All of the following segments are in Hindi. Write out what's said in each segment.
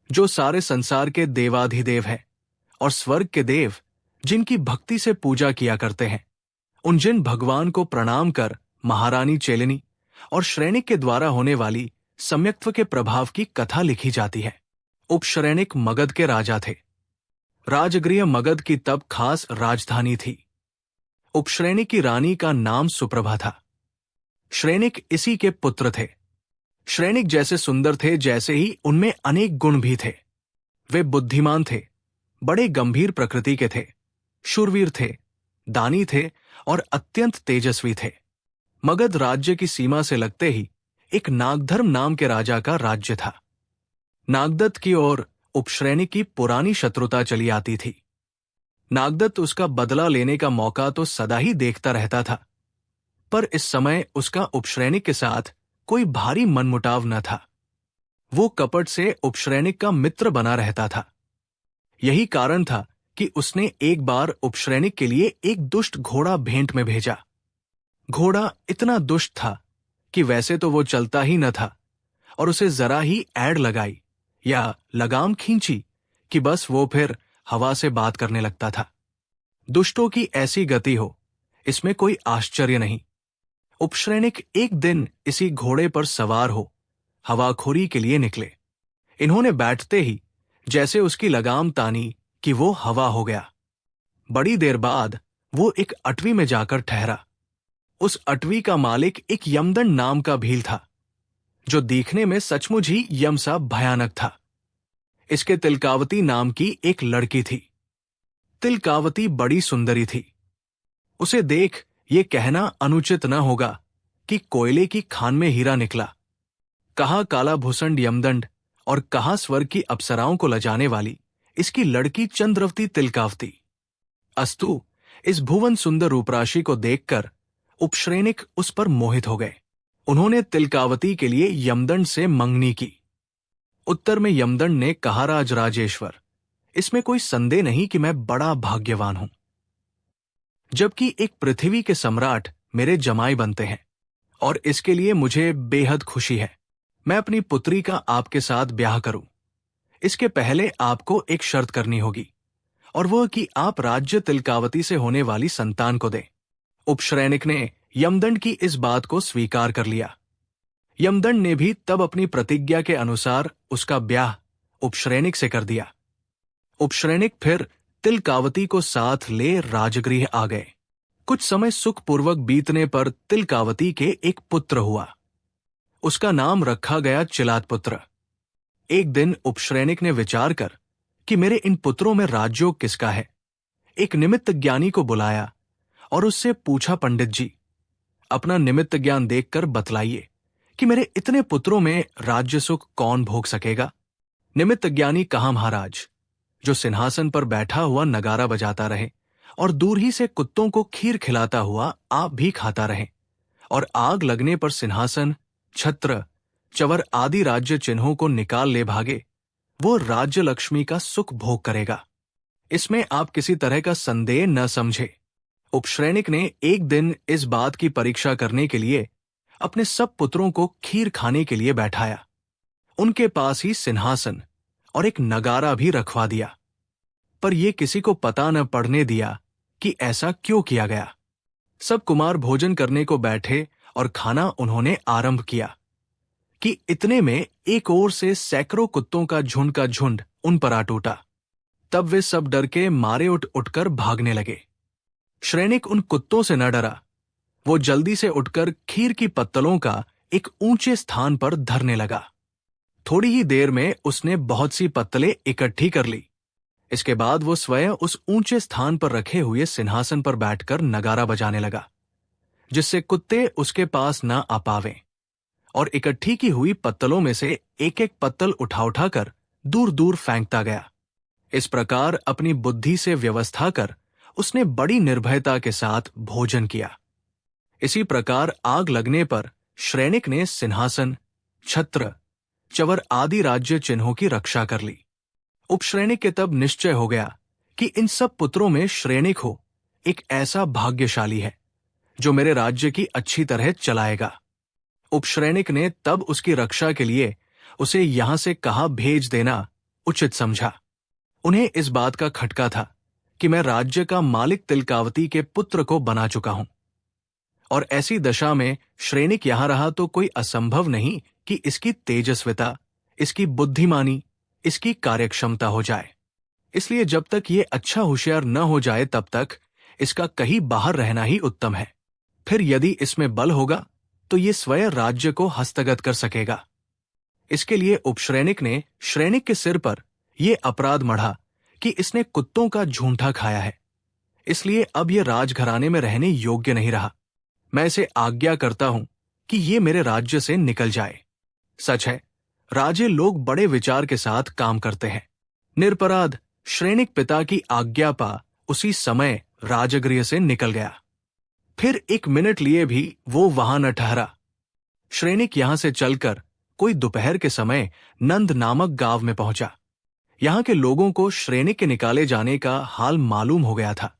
जो सारे संसार के देवाधिदेव हैं और स्वर्ग के देव जिनकी भक्ति से पूजा किया करते हैं, उन जिन भगवान को प्रणाम कर महारानी चेलनी और श्रेणिक के द्वारा होने वाली सम्यक्त्व के प्रभाव की कथा लिखी जाती है। उपश्रेणिक मगध के राजा थे। राजगृह मगध की तब खास राजधानी थी। उपश्रेणिक की रानी का नाम सुप्रभा था। श्रेणिक इसी के पुत्र थे। श्रेणिक जैसे सुंदर थे जैसे ही उनमें अनेक गुण भी थे। वे बुद्धिमान थे, बड़े गंभीर प्रकृति के थे, शूरवीर थे, दानी थे और अत्यंत तेजस्वी थे। मगध राज्य की सीमा से लगते ही एक नागधर्म नाम के राजा का राज्य था। नागदत्त की ओर उपश्रेणिक की पुरानी शत्रुता चली आती थी। नागदत्त उसका बदला लेने का मौका तो सदा ही देखता रहता था, पर इस समय उसका उपश्रेणिक के साथ कोई भारी मनमुटाव न था। वो कपट से उपश्रेणिक का मित्र बना रहता था। यही कारण था कि उसने एक बार उपश्रेणिक के लिए एक दुष्ट घोड़ा भेंट में भेजा। घोड़ा इतना दुष्ट था कि वैसे तो वो चलता ही न था, और उसे जरा ही ऐड लगाई या लगाम खींची कि बस वो फिर हवा से बात करने लगता था। दुष्टों की ऐसी गति हो, इसमें कोई आश्चर्य नहीं। उपश्रेणिक एक दिन इसी घोड़े पर सवार हो हवाखोरी के लिए निकले। इन्होंने बैठते ही जैसे उसकी लगाम तानी कि वो हवा हो गया। बड़ी देर बाद वो एक अटवी में जाकर ठहरा। उस अटवी का मालिक एक यमदंड नाम का भील था, जो दिखने में सचमुच ही यम सा भयानक था। इसके तिलकावती नाम की एक लड़की थी। तिलकावती बड़ी सुंदरी थी। उसे देख ये कहना अनुचित न होगा कि कोयले की खान में हीरा निकला। कहा काला भूसंड यमदंड और कहा स्वर्ग की अप्सराओं को लजाने वाली इसकी लड़की चंद्रवती तिलकावती। अस्तु, इस भुवन सुंदर रूपराशि को देखकर उपश्रेणिक उस पर मोहित हो गए। उन्होंने तिलकावती के लिए यमदंड से मंगनी की। उत्तर में यमदंड ने कहा, राजराजेश्वर, इसमें कोई संदेह नहीं कि मैं बड़ा भाग्यवान हूं, जबकि एक पृथ्वी के सम्राट मेरे जमाई बनते हैं, और इसके लिए मुझे बेहद खुशी है। मैं अपनी पुत्री का आपके साथ ब्याह करूं। इसके पहले आपको एक शर्त करनी होगी, और वह कि आप राज्य तिलकावती से होने वाली संतान को दें। उपश्रेणिक ने यमदंड की इस बात को स्वीकार कर लिया। यमदंड ने भी तब अपनी प्रतिज्ञा के अनुसार उसका ब्याह उपश्रेणिक से कर दिया। उपश्रेणिक फिर तिलकावती को साथ ले राजगृह आ गए। कुछ समय सुखपूर्वक बीतने पर तिलकावती के एक पुत्र हुआ। उसका नाम रखा गया चिलातपुत्र। एक दिन उपश्रेणिक ने विचार कर कि मेरे इन पुत्रों में राजयोग किसका है, एक निमित्त ज्ञानी को बुलाया और उससे पूछा, पंडित जी, अपना निमित्त ज्ञान देखकर बतलाइए कि मेरे इतने पुत्रों में राज्य सुख कौन भोग सकेगा। निमित्त ज्ञानी कहा, महाराज, जो सिंहासन पर बैठा हुआ नगारा बजाता रहे और दूर ही से कुत्तों को खीर खिलाता हुआ आप भी खाता रहे, और आग लगने पर सिंहासन, छत्र, चवर आदि राज्य चिन्हों को निकाल ले भागे, वो राज्य लक्ष्मी का सुख भोग करेगा। इसमें आप किसी तरह का संदेह न समझे। उपश्रेणिक ने एक दिन इस बात की परीक्षा करने के लिए अपने सब पुत्रों को खीर खाने के लिए बैठाया। उनके पास ही सिंहासन और एक नगारा भी रखवा दिया, पर यह किसी को पता न पड़ने दिया कि ऐसा क्यों किया गया। सब कुमार भोजन करने को बैठे और खाना उन्होंने आरंभ किया कि इतने में एक ओर से सैकड़ों कुत्तों का झुंड उन पर आ टूटा। तब वे सब डर के मारे उठकर भागने लगे। श्रेणिक उन कुत्तों से न डरा। वो जल्दी से उठकर खीर की पत्तलों का एक ऊंचे स्थान पर धरने लगा। थोड़ी ही देर में उसने बहुत सी पत्तलें इकट्ठी कर ली। इसके बाद वो स्वयं उस ऊंचे स्थान पर रखे हुए सिंहासन पर बैठकर नगारा बजाने लगा, जिससे कुत्ते उसके पास न आ पावें, और इकट्ठी की हुई पत्तलों में से एक एक पत्तल उठाकर दूर दूर फेंकता गया। इस प्रकार अपनी बुद्धि से व्यवस्था कर उसने बड़ी निर्भयता के साथ भोजन किया। इसी प्रकार आग लगने पर श्रेणिक ने सिंहासन, छत्र, चवर आदि राज्य चिन्हों की रक्षा कर ली। उपश्रेणिक के तब निश्चय हो गया कि इन सब पुत्रों में श्रेणिक हो एक ऐसा भाग्यशाली है जो मेरे राज्य की अच्छी तरह चलाएगा। उपश्रेणिक ने तब उसकी रक्षा के लिए उसे यहां से कहा भेज देना उचित समझा। उन्हें इस बात का खटका था कि मैं राज्य का मालिक तिलकावती के पुत्र को बना चुका हूं, और ऐसी दशा में श्रेणिक यहां रहा तो कोई असंभव नहीं कि इसकी तेजस्विता, इसकी बुद्धिमानी, इसकी कार्यक्षमता हो जाए। इसलिए जब तक ये अच्छा होशियार न हो जाए तब तक इसका कहीं बाहर रहना ही उत्तम है। फिर यदि इसमें बल होगा तो ये स्वयं राज्य को हस्तगत कर सकेगा। इसके लिए उपश्रेणिक ने श्रेणिक के सिर पर यह अपराध मढ़ा कि इसने कुत्तों का झूंठा खाया है, इसलिए अब यह राजघराने में रहने योग्य नहीं रहा। मैं इसे आज्ञा करता हूं कि ये मेरे राज्य से निकल जाए। सच है, राजे लोग बड़े विचार के साथ काम करते हैं। निरपराध श्रेणिक पिता की आज्ञा पा उसी समय राजगृह से निकल गया। फिर एक मिनट लिए भी वो वहां न ठहरा। श्रेणिक यहां से चलकर कोई दोपहर के समय नंद नामक गांव में पहुंचा। यहां के लोगों को श्रेणिक के निकाले जाने का हाल मालूम हो गया था,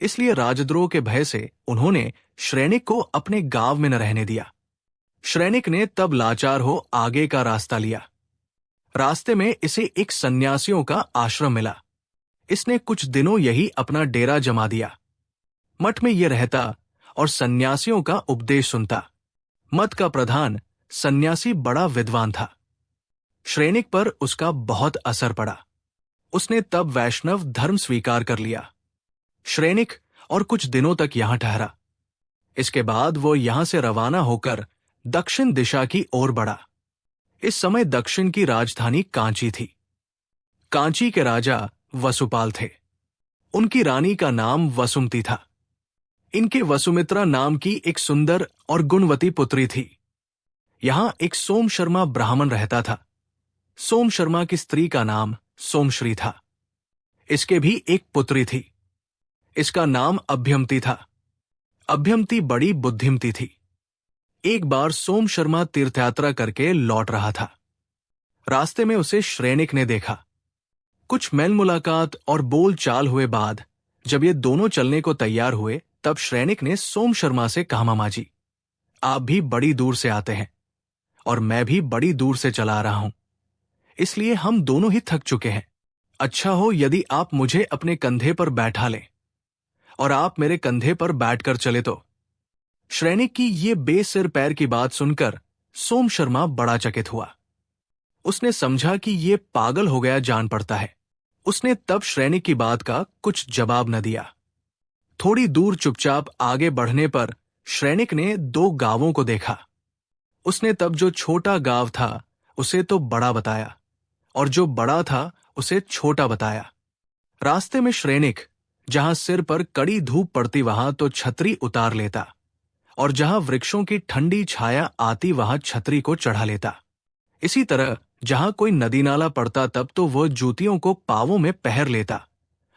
इसलिए राजद्रोह के भय से उन्होंने श्रेणिक को अपने गांव में न रहने दिया। श्रेणिक ने तब लाचार हो आगे का रास्ता लिया। रास्ते में इसे एक सन्यासियों का आश्रम मिला। इसने कुछ दिनों यही अपना डेरा जमा दिया। मठ में यह रहता और सन्यासियों का उपदेश सुनता। मठ का प्रधान सन्यासी बड़ा विद्वान था। श्रेणिक पर उसका बहुत असर पड़ा। उसने तब वैष्णव धर्म स्वीकार कर लिया। श्रेणिक और कुछ दिनों तक यहां ठहरा। इसके बाद वो यहां से रवाना होकर दक्षिण दिशा की ओर बढ़ा। इस समय दक्षिण की राजधानी कांची थी। कांची के राजा वसुपाल थे। उनकी रानी का नाम वसुमती था। इनके वसुमित्रा नाम की एक सुंदर और गुणवती पुत्री थी। यहां एक सोम शर्मा ब्राह्मण रहता था। सोम शर्मा की स्त्री का नाम सोमश्री था। इसके भी एक पुत्री थी। इसका नाम अभ्यमती था। अभ्यमती बड़ी बुद्धिमती थी। एक बार सोम शर्मा तीर्थयात्रा करके लौट रहा था। रास्ते में उसे श्रेणिक ने देखा। कुछ मेल मुलाकात और बोल चाल हुए बाद जब ये दोनों चलने को तैयार हुए, तब श्रेणिक ने सोम शर्मा से कहा, मामा जी, आप भी बड़ी दूर से आते हैं और मैं भी बड़ी दूर से चला रहा हूं, इसलिए हम दोनों ही थक चुके हैं। अच्छा हो यदि आप मुझे अपने कंधे पर बैठा लें और आप मेरे कंधे पर बैठकर चले तो। श्रेणिक की ये बेसिर पैर की बात सुनकर सोम शर्मा बड़ा चकित हुआ। उसने समझा कि ये पागल हो गया जान पड़ता है। उसने तब श्रेणिक की बात का कुछ जवाब न दिया। थोड़ी दूर चुपचाप आगे बढ़ने पर श्रेणिक ने दो गांवों को देखा। उसने तब जो छोटा गांव था उसे तो बड़ा बताया और जो बड़ा था उसे छोटा बताया। रास्ते में श्रेणिक जहां सिर पर कड़ी धूप पड़ती वहां तो छतरी उतार लेता और जहां वृक्षों की ठंडी छाया आती वहां छतरी को चढ़ा लेता। इसी तरह जहां कोई नदी नाला पड़ता तब तो वह जूतियों को पांवों में पहर लेता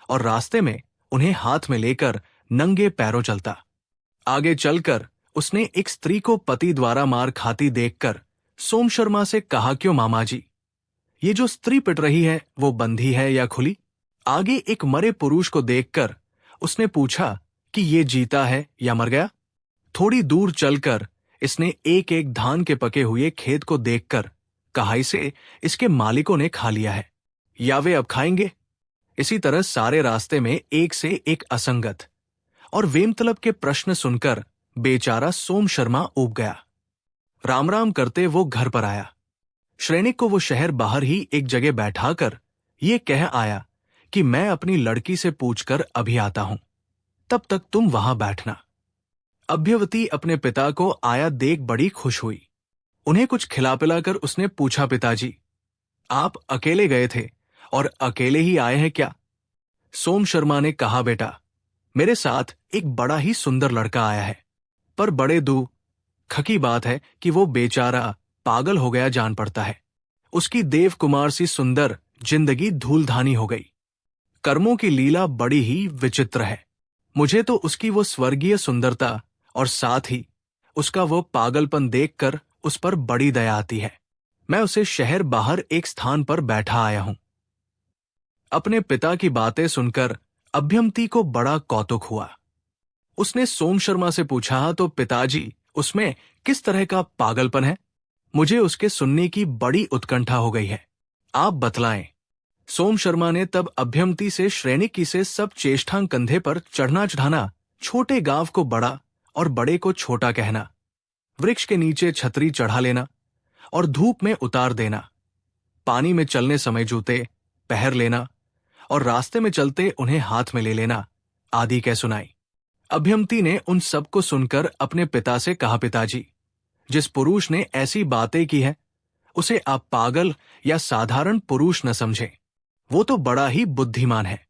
और रास्ते में उन्हें हाथ में लेकर नंगे पैरों चलता। आगे चलकर उसने एक स्त्री को पति द्वारा मार खाती देखकर सोम शर्मा से कहा, क्यों मामा जी, ये जो स्त्री पिट रही है वो बंधी है या खुली? आगे एक मरे पुरुष को देखकर उसने पूछा कि ये जीता है या मर गया? थोड़ी दूर चलकर इसने एक एक धान के पके हुए खेत को देखकर कहा, इसे इसके मालिकों ने खा लिया है या वे अब खाएंगे। इसी तरह सारे रास्ते में एक से एक असंगत और वेमतलब के प्रश्न सुनकर बेचारा सोम शर्मा ऊब गया। राम राम करते वो घर पर आया। श्रेणिक को वो शहर बाहर ही एक जगह बैठाकर ये कह आया कि मैं अपनी लड़की से पूछकर अभी आता हूं, तब तक तुम वहां बैठना। अभ्यवती अपने पिता को आया देख बड़ी खुश हुई। उन्हें कुछ खिला पिलाकर उसने पूछा, पिताजी, आप अकेले गए थे और अकेले ही आए हैं क्या? सोम शर्मा ने कहा, बेटा, मेरे साथ एक बड़ा ही सुंदर लड़का आया है, पर बड़े दुख की बात है कि वो बेचारा पागल हो गया जान पड़ता है। उसकी देव कुमार सी सुंदर जिंदगी धूलधानी हो गई। कर्मों की लीला बड़ी ही विचित्र है। मुझे तो उसकी वो स्वर्गीय सुंदरता और साथ ही उसका वो पागलपन देखकर उस पर बड़ी दया आती है। मैं उसे शहर बाहर एक स्थान पर बैठा आया हूं। अपने पिता की बातें सुनकर अभ्यमती को बड़ा कौतुक हुआ। उसने सोम शर्मा से पूछा, तो पिताजी, उसमें किस तरह का पागलपन है? मुझे उसके सुनने की बड़ी उत्कंठा हो गई है। आप बतलाएं। सोम शर्मा ने तब अभ्यमती से श्रेणिकी से सब चेष्टांग कंधे पर चढ़ना चढ़ाना, छोटे गांव को बड़ा और बड़े को छोटा कहना, वृक्ष के नीचे छतरी चढ़ा लेना और धूप में उतार देना, पानी में चलने समय जूते पहर लेना और रास्ते में चलते उन्हें हाथ में ले लेना आदि कह सुनाई। अभ्यमती ने उन सब को सुनकर अपने पिता से कहा, पिताजी, जिस पुरुष ने ऐसी बातें की है उसे आप पागल या साधारण पुरुष न समझें। वो तो बड़ा ही बुद्धिमान है।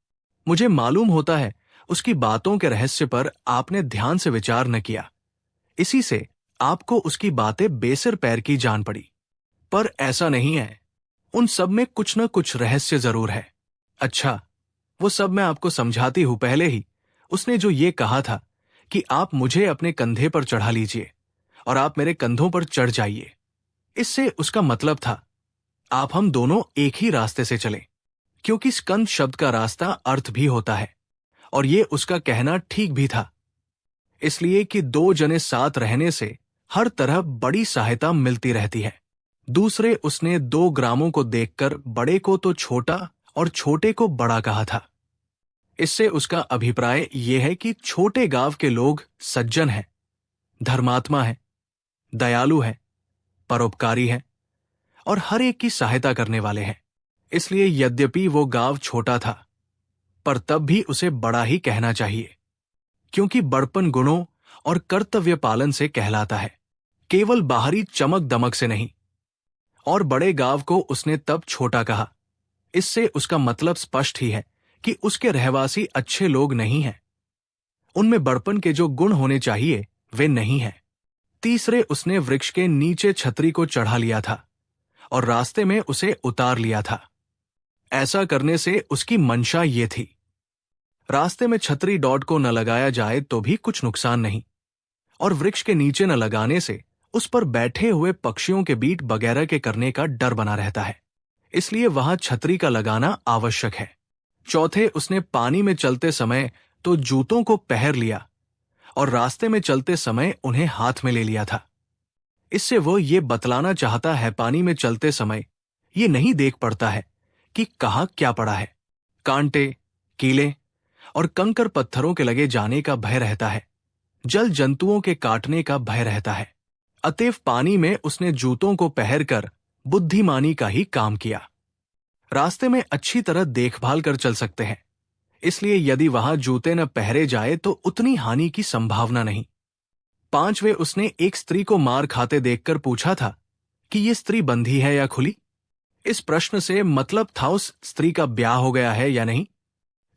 मुझे मालूम होता है उसकी बातों के रहस्य पर आपने ध्यान से विचार न किया, इसी से आपको उसकी बातें बेसिर पैर की जान पड़ी। पर ऐसा नहीं है, उन सब में कुछ न कुछ रहस्य जरूर है। अच्छा, वो सब मैं आपको समझाती हूं। पहले ही उसने जो ये कहा था कि आप मुझे अपने कंधे पर चढ़ा लीजिए और आप मेरे कंधों पर चढ़ जाइए, इससे उसका मतलब था आप हम दोनों एक ही रास्ते से चलें, क्योंकि स्कंद शब्द का रास्ता अर्थ भी होता है और ये उसका कहना ठीक भी था, इसलिए कि दो जने साथ रहने से हर तरह बड़ी सहायता मिलती रहती है। दूसरे, उसने 2 ग्रामों को देखकर बड़े को तो छोटा और छोटे को बड़ा कहा था। इससे उसका अभिप्राय यह है कि छोटे गांव के लोग सज्जन हैं, धर्मात्मा हैं, दयालु हैं, परोपकारी हैं और हर एक की सहायता करने वाले हैं। इसलिए यद्यपि वो गांव छोटा था, पर तब भी उसे बड़ा ही कहना चाहिए, क्योंकि बड़पन गुणों और कर्तव्य पालन से कहलाता है, केवल बाहरी चमक दमक से नहीं। और बड़े गांव को उसने तब छोटा कहा, इससे उसका मतलब स्पष्ट ही है कि उसके रहवासी अच्छे लोग नहीं हैं। उनमें बड़पन के जो गुण होने चाहिए वे नहीं हैं। तीसरे, उसने वृक्ष के नीचे छतरी को चढ़ा लिया था और रास्ते में उसे उतार लिया था। ऐसा करने से उसकी मंशा ये थी, रास्ते में छतरी डॉट को न लगाया जाए तो भी कुछ नुकसान नहीं, और वृक्ष के नीचे न लगाने से उस पर बैठे हुए पक्षियों के बीट वगैरह के करने का डर बना रहता है, इसलिए वहां छतरी का लगाना आवश्यक है। चौथे, उसने पानी में चलते समय तो जूतों को पहर लिया और रास्ते में चलते समय उन्हें हाथ में ले लिया था। इससे वो ये बतलाना चाहता है, पानी में चलते समय ये नहीं देख पड़ता है कि कहाँ क्या पड़ा है। कांटे, कीले और कंकर पत्थरों के लगे जाने का भय रहता है, जल जंतुओं के काटने का भय रहता है। अतएव पानी में उसने जूतों को पहनकर बुद्धिमानी का ही काम किया। रास्ते में अच्छी तरह देखभाल कर चल सकते हैं, इसलिए यदि वहां जूते न पहरे जाए तो उतनी हानि की संभावना नहीं। पांचवें, उसने एक स्त्री को मार खाते देखकर पूछा था कि ये स्त्री बंधी है या खुली। इस प्रश्न से मतलब था उस स्त्री का ब्याह हो गया है या नहीं।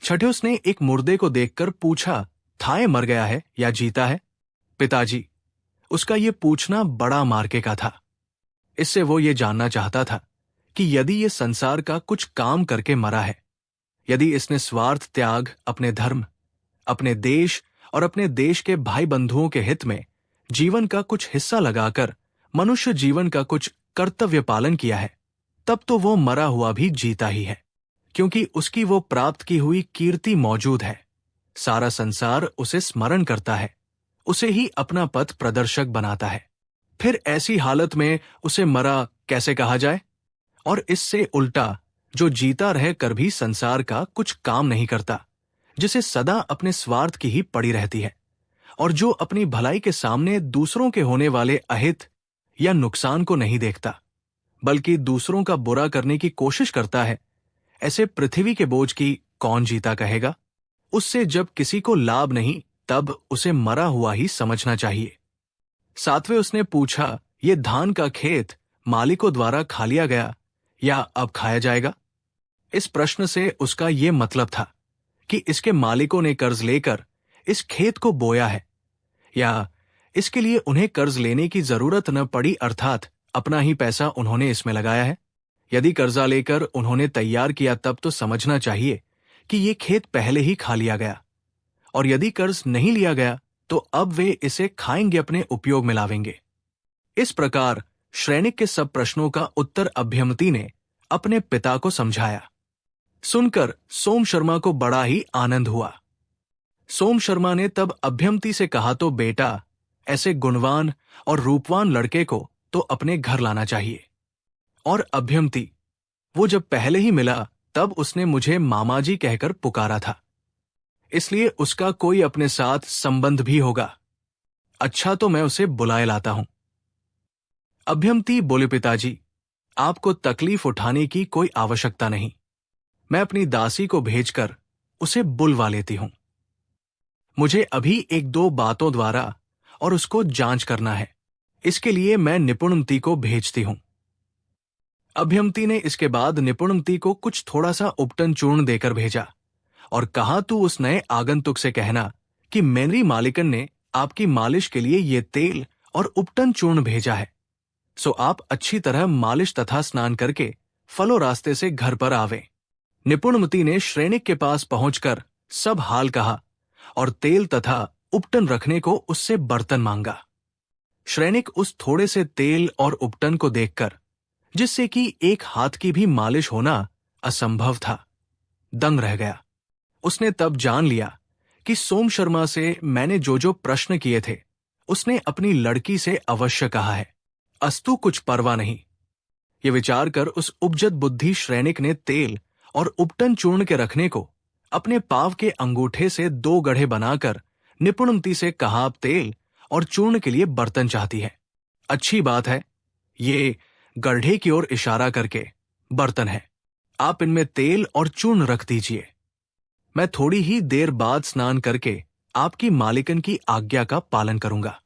छठे, उसने एक मुर्दे को देखकर पूछा था ये मर गया है या जीता है। पिताजी, उसका ये पूछना बड़ा मार्के का था। इससे वो ये जानना चाहता था कि यदि ये संसार का कुछ काम करके मरा है, यदि इसने स्वार्थ त्याग अपने धर्म, अपने देश और अपने देश के भाई बंधुओं के हित में जीवन का कुछ हिस्सा लगाकर मनुष्य जीवन का कुछ कर्तव्य पालन किया है, तब तो वो मरा हुआ भी जीता ही है, क्योंकि उसकी वो प्राप्त की हुई कीर्ति मौजूद है। सारा संसार उसे स्मरण करता है, उसे ही अपना पथ प्रदर्शक बनाता है। फिर ऐसी हालत में उसे मरा कैसे कहा जाए? और इससे उल्टा, जो जीता रह कर भी संसार का कुछ काम नहीं करता, जिसे सदा अपने स्वार्थ की ही पड़ी रहती है, और जो अपनी भलाई के सामने दूसरों के होने वाले अहित या नुकसान को नहीं देखता, बल्कि दूसरों का बुरा करने की कोशिश करता है, ऐसे पृथ्वी के बोझ की कौन जीता कहेगा? उससे जब किसी को लाभ नहीं, तब उसे मरा हुआ ही समझना चाहिए। सातवें, उसने पूछा, ये धान का खेत मालिकों द्वारा खा लिया गया या अब खाया जाएगा? इस प्रश्न से उसका ये मतलब था कि इसके मालिकों ने कर्ज लेकर इस खेत को बोया है, या इसके लिए उन्हें कर्ज लेने की जरूरत न पड़ी, अर्थात अपना ही पैसा उन्होंने इसमें लगाया है। यदि कर्जा लेकर उन्होंने तैयार किया तब तो समझना चाहिए कि ये खेत पहले ही खा लिया गया, और यदि कर्ज नहीं लिया गया तो अब वे इसे खाएंगे, अपने उपयोग में लावेंगे। इस प्रकार श्रेणिक के सब प्रश्नों का उत्तर अभ्यमती ने अपने पिता को समझाया। सुनकर सोम शर्मा को बड़ा ही आनंद हुआ। सोम शर्मा ने तब अभ्यमती से कहा, तो बेटा, ऐसे गुणवान और रूपवान लड़के को तो अपने घर लाना चाहिए। और अभ्यमती, वो जब पहले ही मिला तब उसने मुझे मामाजी कहकर पुकारा था, इसलिए उसका कोई अपने साथ संबंध भी होगा। अच्छा, तो मैं उसे बुलाए लाता हूं। अभ्यंती बोले, पिताजी, आपको तकलीफ उठाने की कोई आवश्यकता नहीं। मैं अपनी दासी को भेजकर उसे बुलवा लेती हूं। मुझे अभी एक दो बातों द्वारा और उसको जांच करना है, इसके लिए मैं निपुणमती को भेजती हूं। अभ्यंती ने इसके बाद निपुणमती को कुछ थोड़ा सा उपटन चूर्ण देकर भेजा और कहा, तू उस नए आगंतुक से कहना कि मेरी मालिकन ने आपकी मालिश के लिए ये तेल और उपटन चूर्ण भेजा है, सो आप अच्छी तरह मालिश तथा स्नान करके फलो रास्ते से घर पर आवे। निपुणमती ने श्रेणिक के पास पहुंचकर सब हाल कहा और तेल तथा उपटन रखने को उससे बर्तन मांगा। श्रेणिक उस थोड़े से तेल और उपटन को देखकर, जिससे कि एक हाथ की भी मालिश होना असंभव था, दंग रह गया। उसने तब जान लिया कि सोम शर्मा से मैंने जो जो प्रश्न किए थे उसने अपनी लड़की से अवश्य कहा है, अस्तु कुछ परवाह नहीं। ये विचार कर उस उपजत बुद्धि श्रेणिक ने तेल और उपटन चूर्ण के रखने को अपने पांव के अंगूठे से 2 गढ़े बनाकर निपुणमती से कहा, आप तेल और चूर्ण के लिए बर्तन चाहती है, अच्छी बात है। ये गढ़े की ओर इशारा करके, बर्तन है, आप इनमें तेल और चूर्ण रख दीजिए। मैं थोड़ी ही देर बाद स्नान करके आपकी मालिकन की आज्ञा का पालन करूंगा।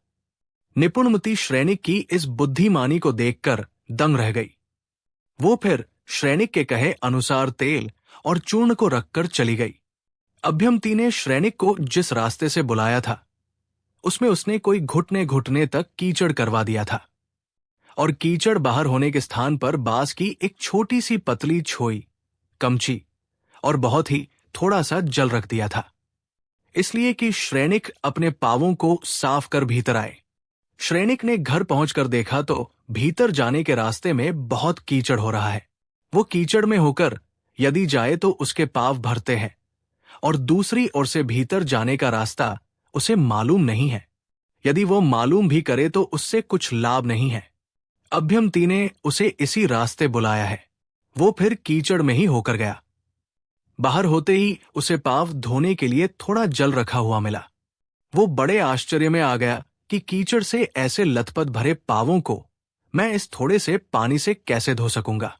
निपुणमती श्रेणिक की इस बुद्धिमानी को देखकर दंग रह गई। वो फिर श्रेणिक के कहे अनुसार तेल और चूर्ण को रखकर चली गई। अभ्यंती ने श्रेणिक को जिस रास्ते से बुलाया था उसमें उसने कोई घुटने घुटने तक कीचड़ करवा दिया था और कीचड़ बाहर होने के स्थान पर बांस की एक छोटी सी पतली छोई, कमची और बहुत ही थोड़ा सा जल रख दिया था, इसलिए कि श्रेणिक अपने पांवों को साफ कर भीतर आए। श्रेणिक ने घर पहुंचकर देखा तो भीतर जाने के रास्ते में बहुत कीचड़ हो रहा है। वो कीचड़ में होकर यदि जाए तो उसके पांव भरते हैं और दूसरी ओर से भीतर जाने का रास्ता उसे मालूम नहीं है। यदि वो मालूम भी करे तो उससे कुछ लाभ नहीं है। अभ्यंती ने उसे इसी रास्ते बुलाया है। वो फिर कीचड़ में ही होकर गया। बाहर होते ही उसे पांव धोने के लिए थोड़ा जल रखा हुआ मिला। वो बड़े आश्चर्य में आ गया कि कीचड़ से ऐसे लथपथ भरे पांवों को मैं इस थोड़े से पानी से कैसे धो सकूंगा।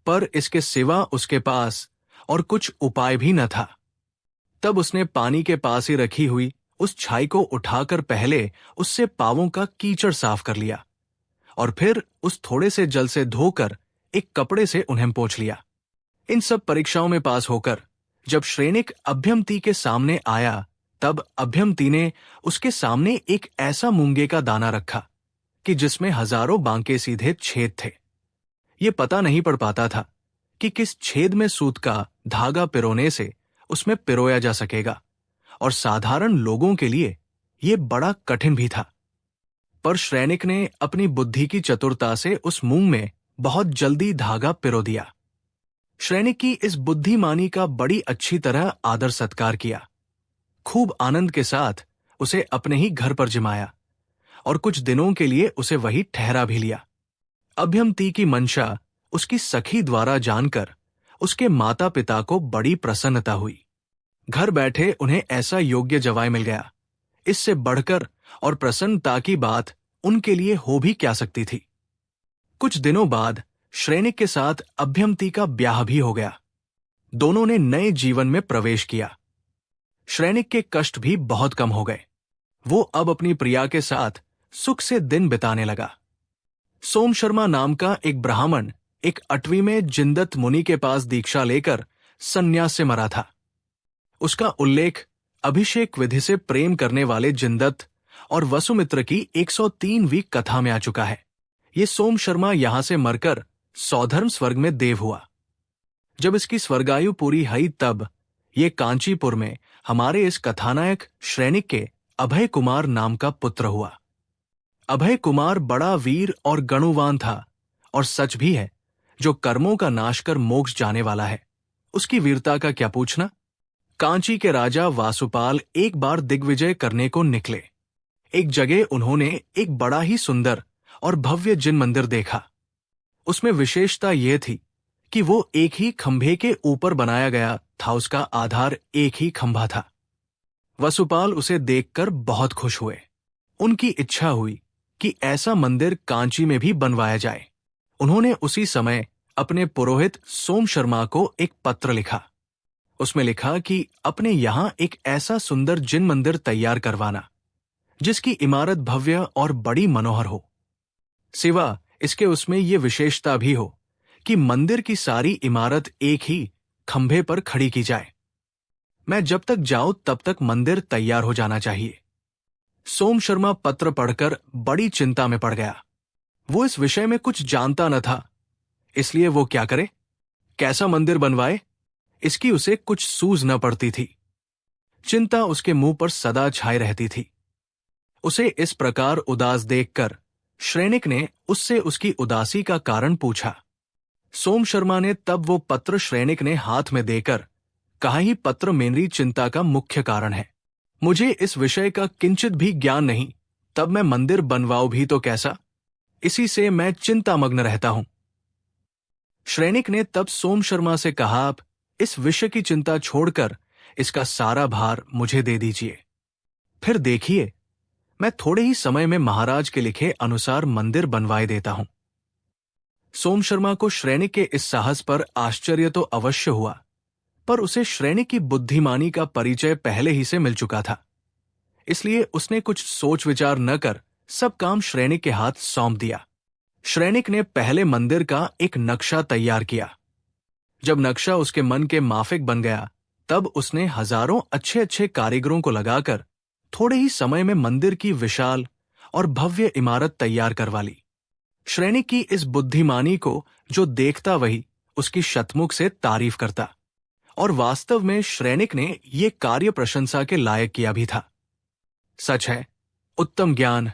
पर इसके सिवा उसके पास और कुछ उपाय भी न था। तब उसने पानी के पास ही रखी हुई उस छाई को उठाकर पहले उससे पांवों का कीचड़ साफ कर लिया और फिर उस थोड़े से जल से धोकर एक कपड़े से उन्हें पोंछ लिया। इन सब परीक्षाओं में पास होकर जब श्रेणिक अभ्यंती के सामने आया तब अभ्यंती ने उसके सामने एक ऐसा मूंगे का दाना रखा कि जिसमें हजारों बांके सीधे छेद थे। ये पता नहीं पड़ पाता था कि किस छेद में सूत का धागा पिरोने से उसमें पिरोया जा सकेगा और साधारण लोगों के लिए ये बड़ा कठिन भी था। पर श्रेणिक ने अपनी बुद्धि की चतुरता से उस मूंग में बहुत जल्दी धागा पिरो दिया। श्रेणिक की इस बुद्धिमानी का बड़ी अच्छी तरह आदर सत्कार किया। खूब आनंद के साथ उसे अपने ही घर पर जिमाया और कुछ दिनों के लिए उसे वही ठहरा भी लिया। अभ्यंती की मंशा उसकी सखी द्वारा जानकर उसके माता पिता को बड़ी प्रसन्नता हुई। घर बैठे उन्हें ऐसा योग्य जवाई मिल गया। इससे बढ़कर और प्रसन्नता की बात उनके लिए हो भी क्या सकती थी। कुछ दिनों बाद श्रेणिक के साथ अभ्यंती का ब्याह भी हो गया। दोनों ने नए जीवन में प्रवेश किया। श्रेणिक के कष्ट भी बहुत कम हो गए। वो अब अपनी प्रिया के साथ सुख से दिन बिताने लगा। सोम शर्मा नाम का एक ब्राह्मण एक 8वीं में जिंदत मुनि के पास दीक्षा लेकर संन्यास से मरा था। उसका उल्लेख अभिषेक विधि से प्रेम करने वाले जिंदत और वसुमित्र की 103वीं कथा में आ चुका है। ये सोम शर्मा यहां से मरकर सौधर्म स्वर्ग में देव हुआ। जब इसकी स्वर्गायु पूरी हुई तब ये कांचीपुर में हमारे इस कथानायक श्रेणिक के अभय कुमार नाम का पुत्र हुआ। अभय कुमार बड़ा वीर और गणुवान था और सच भी है, जो कर्मों का नाश कर मोक्ष जाने वाला है उसकी वीरता का क्या पूछना। कांची के राजा वासुपाल एक बार दिग्विजय करने को निकले। एक जगह उन्होंने एक बड़ा ही सुंदर और भव्य जिन मंदिर देखा। उसमें विशेषता यह थी कि वो एक ही खंभे के ऊपर बनाया गया था, उसका आधार एक ही खंभा था। वसुपाल उसे देखकर बहुत खुश हुए। उनकी इच्छा हुई कि ऐसा मंदिर कांची में भी बनवाया जाए। उन्होंने उसी समय अपने पुरोहित सोम शर्मा को एक पत्र लिखा। उसमें लिखा कि अपने यहां एक ऐसा सुंदर जिन मंदिर तैयार करवाना जिसकी इमारत भव्य और बड़ी मनोहर हो। सिवा इसके उसमें ये विशेषता भी हो कि मंदिर की सारी इमारत एक ही खंभे पर खड़ी की जाए। मैं जब तक जाऊं तब तक मंदिर तैयार हो जाना चाहिए। सोम शर्मा पत्र पढ़कर बड़ी चिंता में पड़ गया। वो इस विषय में कुछ जानता न था, इसलिए वो क्या करे, कैसा मंदिर बनवाए, इसकी उसे कुछ सूझ न पड़ती थी। चिंता उसके मुंह पर सदा छाई रहती थी। उसे इस प्रकार उदास देखकर श्रेणिक ने उससे उसकी उदासी का कारण पूछा। सोम शर्मा ने तब वो पत्र श्रेणिक ने हाथ में देकर कहा, ही पत्र मेरी चिंता का मुख्य कारण है। मुझे इस विषय का किंचित भी ज्ञान नहीं, तब मैं मंदिर बनवाऊं भी तो कैसा, इसी से मैं चिंतामग्न रहता हूं। श्रेणिक ने तब सोम शर्मा से कहा, आप इस विषय की चिंता छोड़कर इसका सारा भार मुझे दे दीजिए। फिर देखिए, मैं थोड़े ही समय में महाराज के लिखे अनुसार मंदिर बनवाए देता हूं। सोम शर्मा को श्रेणिक के इस साहस पर आश्चर्य तो अवश्य हुआ, पर उसे श्रेणिक की बुद्धिमानी का परिचय पहले ही से मिल चुका था। इसलिए उसने कुछ सोच विचार न कर सब काम श्रेणिक के हाथ सौंप दिया। श्रेणिक ने पहले मंदिर का एक नक्शा तैयार किया। जब नक्शा उसके मन के माफिक बन गया, तब उसने हजारों अच्छे अच्छे कारीगरों को लगाकर थोड़े ही समय में मंदिर की विशाल और भव्य इमारत तैयार करवा ली। श्रेणिक की इस बुद्धिमानी को जो देखता वही उसकी शतमुख से तारीफ करता, और वास्तव में श्रेणिक ने ये कार्य प्रशंसा के लायक किया भी था। सच है, उत्तम ज्ञान,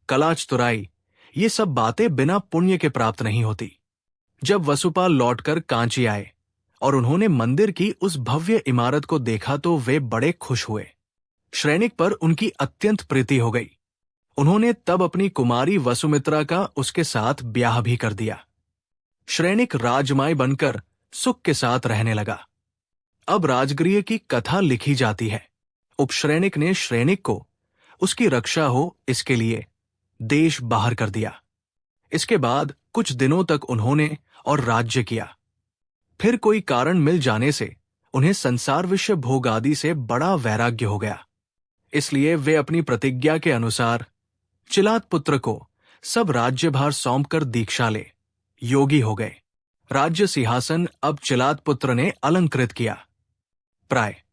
कला चतुराई, ये सब बातें बिना पुण्य के प्राप्त नहीं होती। जब वसुपाल लौटकर कांची आए और उन्होंने मंदिर की उस भव्य इमारत को देखा तो वे बड़े खुश हुए। श्रेणिक पर उनकी अत्यंत प्रीति हो गई। उन्होंने तब अपनी कुमारी वसुमित्रा का उसके साथ ब्याह भी कर दिया। श्रेणिक राजमाय बनकर सुख के साथ रहने लगा। अब राजगृह की कथा लिखी जाती है। उपश्रेणिक ने श्रेणिक को उसकी रक्षा हो इसके लिए देश बाहर कर दिया। इसके बाद कुछ दिनों तक उन्होंने और राज्य किया। फिर कोई कारण मिल जाने से उन्हें संसार विषय भोग आदि से बड़ा वैराग्य हो गया। इसलिए वे अपनी प्रतिज्ञा के अनुसार चिलात पुत्र को सब राज्यभार सौंपकर दीक्षा ले योगी हो गए। राज्य सिंहासन अब चिलात पुत्र ने अलंकृत किया। प्राय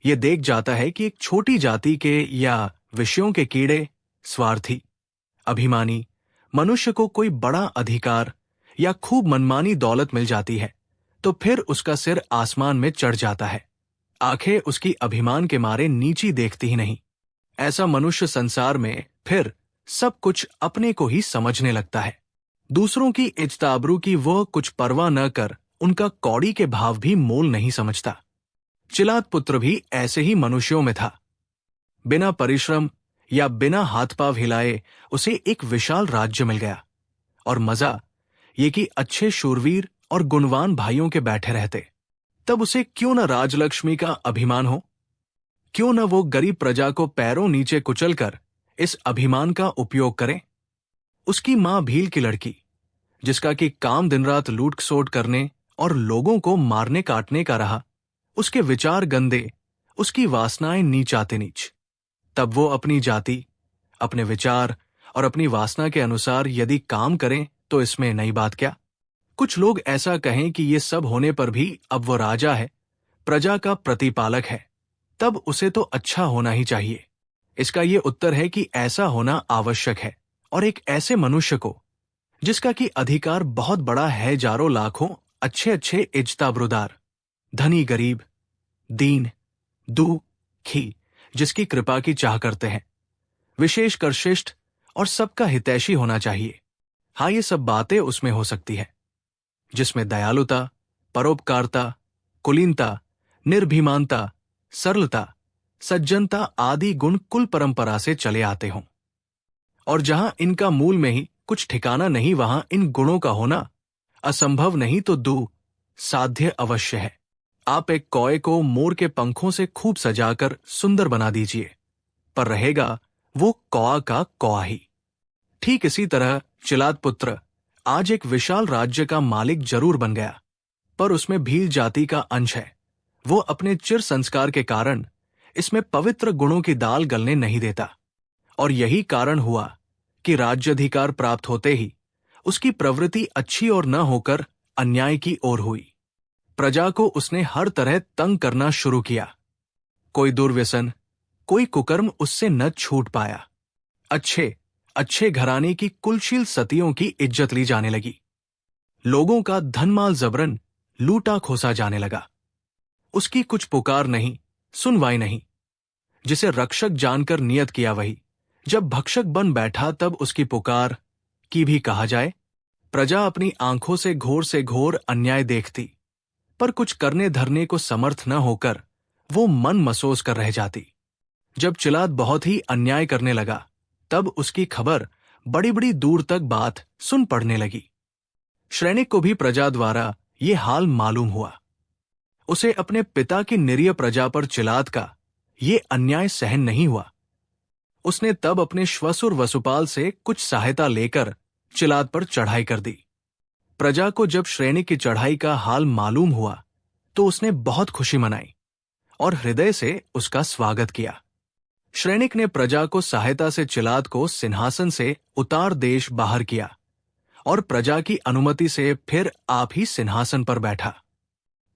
ये देख जाता है कि एक छोटी जाति के या विषयों के कीड़े, स्वार्थी, अभिमानी मनुष्य को कोई बड़ा अधिकार या खूब मनमानी दौलत मिल जाती है तो फिर उसका सिर आसमान में चढ़ जाता है। आंखें उसकी अभिमान के मारे नीची देखती ही नहीं। ऐसा मनुष्य संसार में फिर सब कुछ अपने को ही समझने लगता है। दूसरों की इज्जत-आबरू की वह कुछ परवाह न कर उनका कौड़ी के भाव भी मोल नहीं समझता। चिलात पुत्र भी ऐसे ही मनुष्यों में था। बिना परिश्रम या बिना हाथ पांव हिलाए उसे एक विशाल राज्य मिल गया। और मजा ये कि अच्छे शूरवीर और गुणवान भाइयों के बैठे रहते। तब उसे क्यों न राजलक्ष्मी का अभिमान हो, क्यों न वो गरीब प्रजा को पैरों नीचे कुचलकर इस अभिमान का उपयोग करे। उसकी मां भील की लड़की, जिसका कि काम दिन रात लूट-खसोट करने और लोगों को मारने काटने का रहा, उसके विचार गंदे, उसकी वासनाएं नीचाते नीच। तब वो अपनी जाति, अपने विचार और अपनी वासना के अनुसार यदि काम करें तो इसमें नई बात क्या। कुछ लोग ऐसा कहें कि ये सब होने पर भी अब वो राजा है, प्रजा का प्रतिपालक है, तब उसे तो अच्छा होना ही चाहिए। इसका ये उत्तर है कि ऐसा होना आवश्यक है, और एक ऐसे मनुष्य को जिसका कि अधिकार बहुत बड़ा है, हजारों लाखों अच्छे अच्छे इज्जताबरूदार, धनी गरीब, दीन दुखी जिसकी कृपा की चाह करते हैं, विशेषकर शिष्ट और सबका हितैषी होना चाहिए। हाँ, ये सब बातें उसमें हो सकती है जिसमें दयालुता, परोपकारता, कुलीनता, निर्भीमानता, सरलता, सज्जनता आदि गुण कुल परंपरा से चले आते हों, और जहां इनका मूल में ही कुछ ठिकाना नहीं वहां इन गुणों का होना असंभव नहीं तो साध्य अवश्य है। आप एक कौए को मोर के पंखों से खूब सजाकर सुंदर बना दीजिए, पर रहेगा वो कौआ का कौआ ही। ठीक इसी तरह चिलात पुत्र आज एक विशाल राज्य का मालिक जरूर बन गया, पर उसमें भील जाति का अंश है। वो अपने चिर संस्कार के कारण इसमें पवित्र गुणों की दाल गलने नहीं देता, और यही कारण हुआ कि राज्याधिकार प्राप्त होते ही उसकी प्रवृत्ति अच्छी और न होकर अन्याय की ओर हुई। प्रजा को उसने हर तरह तंग करना शुरू किया। कोई दुर्व्यसन, कोई कुकर्म उससे न छूट पाया। अच्छे अच्छे घराने की कुलशील सतियों की इज्जत ली जाने लगी। लोगों का धनमाल जबरन लूटा खोसा जाने लगा। उसकी कुछ पुकार नहीं, सुनवाई नहीं। जिसे रक्षक जानकर नियत किया वही, जब भक्षक बन बैठा तब उसकी पुकार की भी कहा जाए। प्रजा अपनी आंखों से घोर अन्याय देखती, पर कुछ करने धरने को समर्थ न होकर वो मन मसोस कर रह जाती। जब चिलात बहुत ही अन्याय करने लगा, तब उसकी खबर बड़ी बड़ी दूर तक बात सुन पड़ने लगी। श्रेणिक को भी प्रजा द्वारा ये हाल मालूम हुआ। उसे अपने पिता की निरीह प्रजा पर चिलात का ये अन्याय सहन नहीं हुआ। उसने तब अपने श्वसुर वसुपाल से कुछ सहायता लेकर चिलात पर चढ़ाई कर दी। प्रजा को जब श्रेणिक की चढ़ाई का हाल मालूम हुआ तो उसने बहुत खुशी मनाई और हृदय से उसका स्वागत किया। श्रेणिक ने प्रजा को सहायता से चिलात को सिंहासन से उतार देश बाहर किया और प्रजा की अनुमति से फिर आप ही सिंहासन पर बैठा।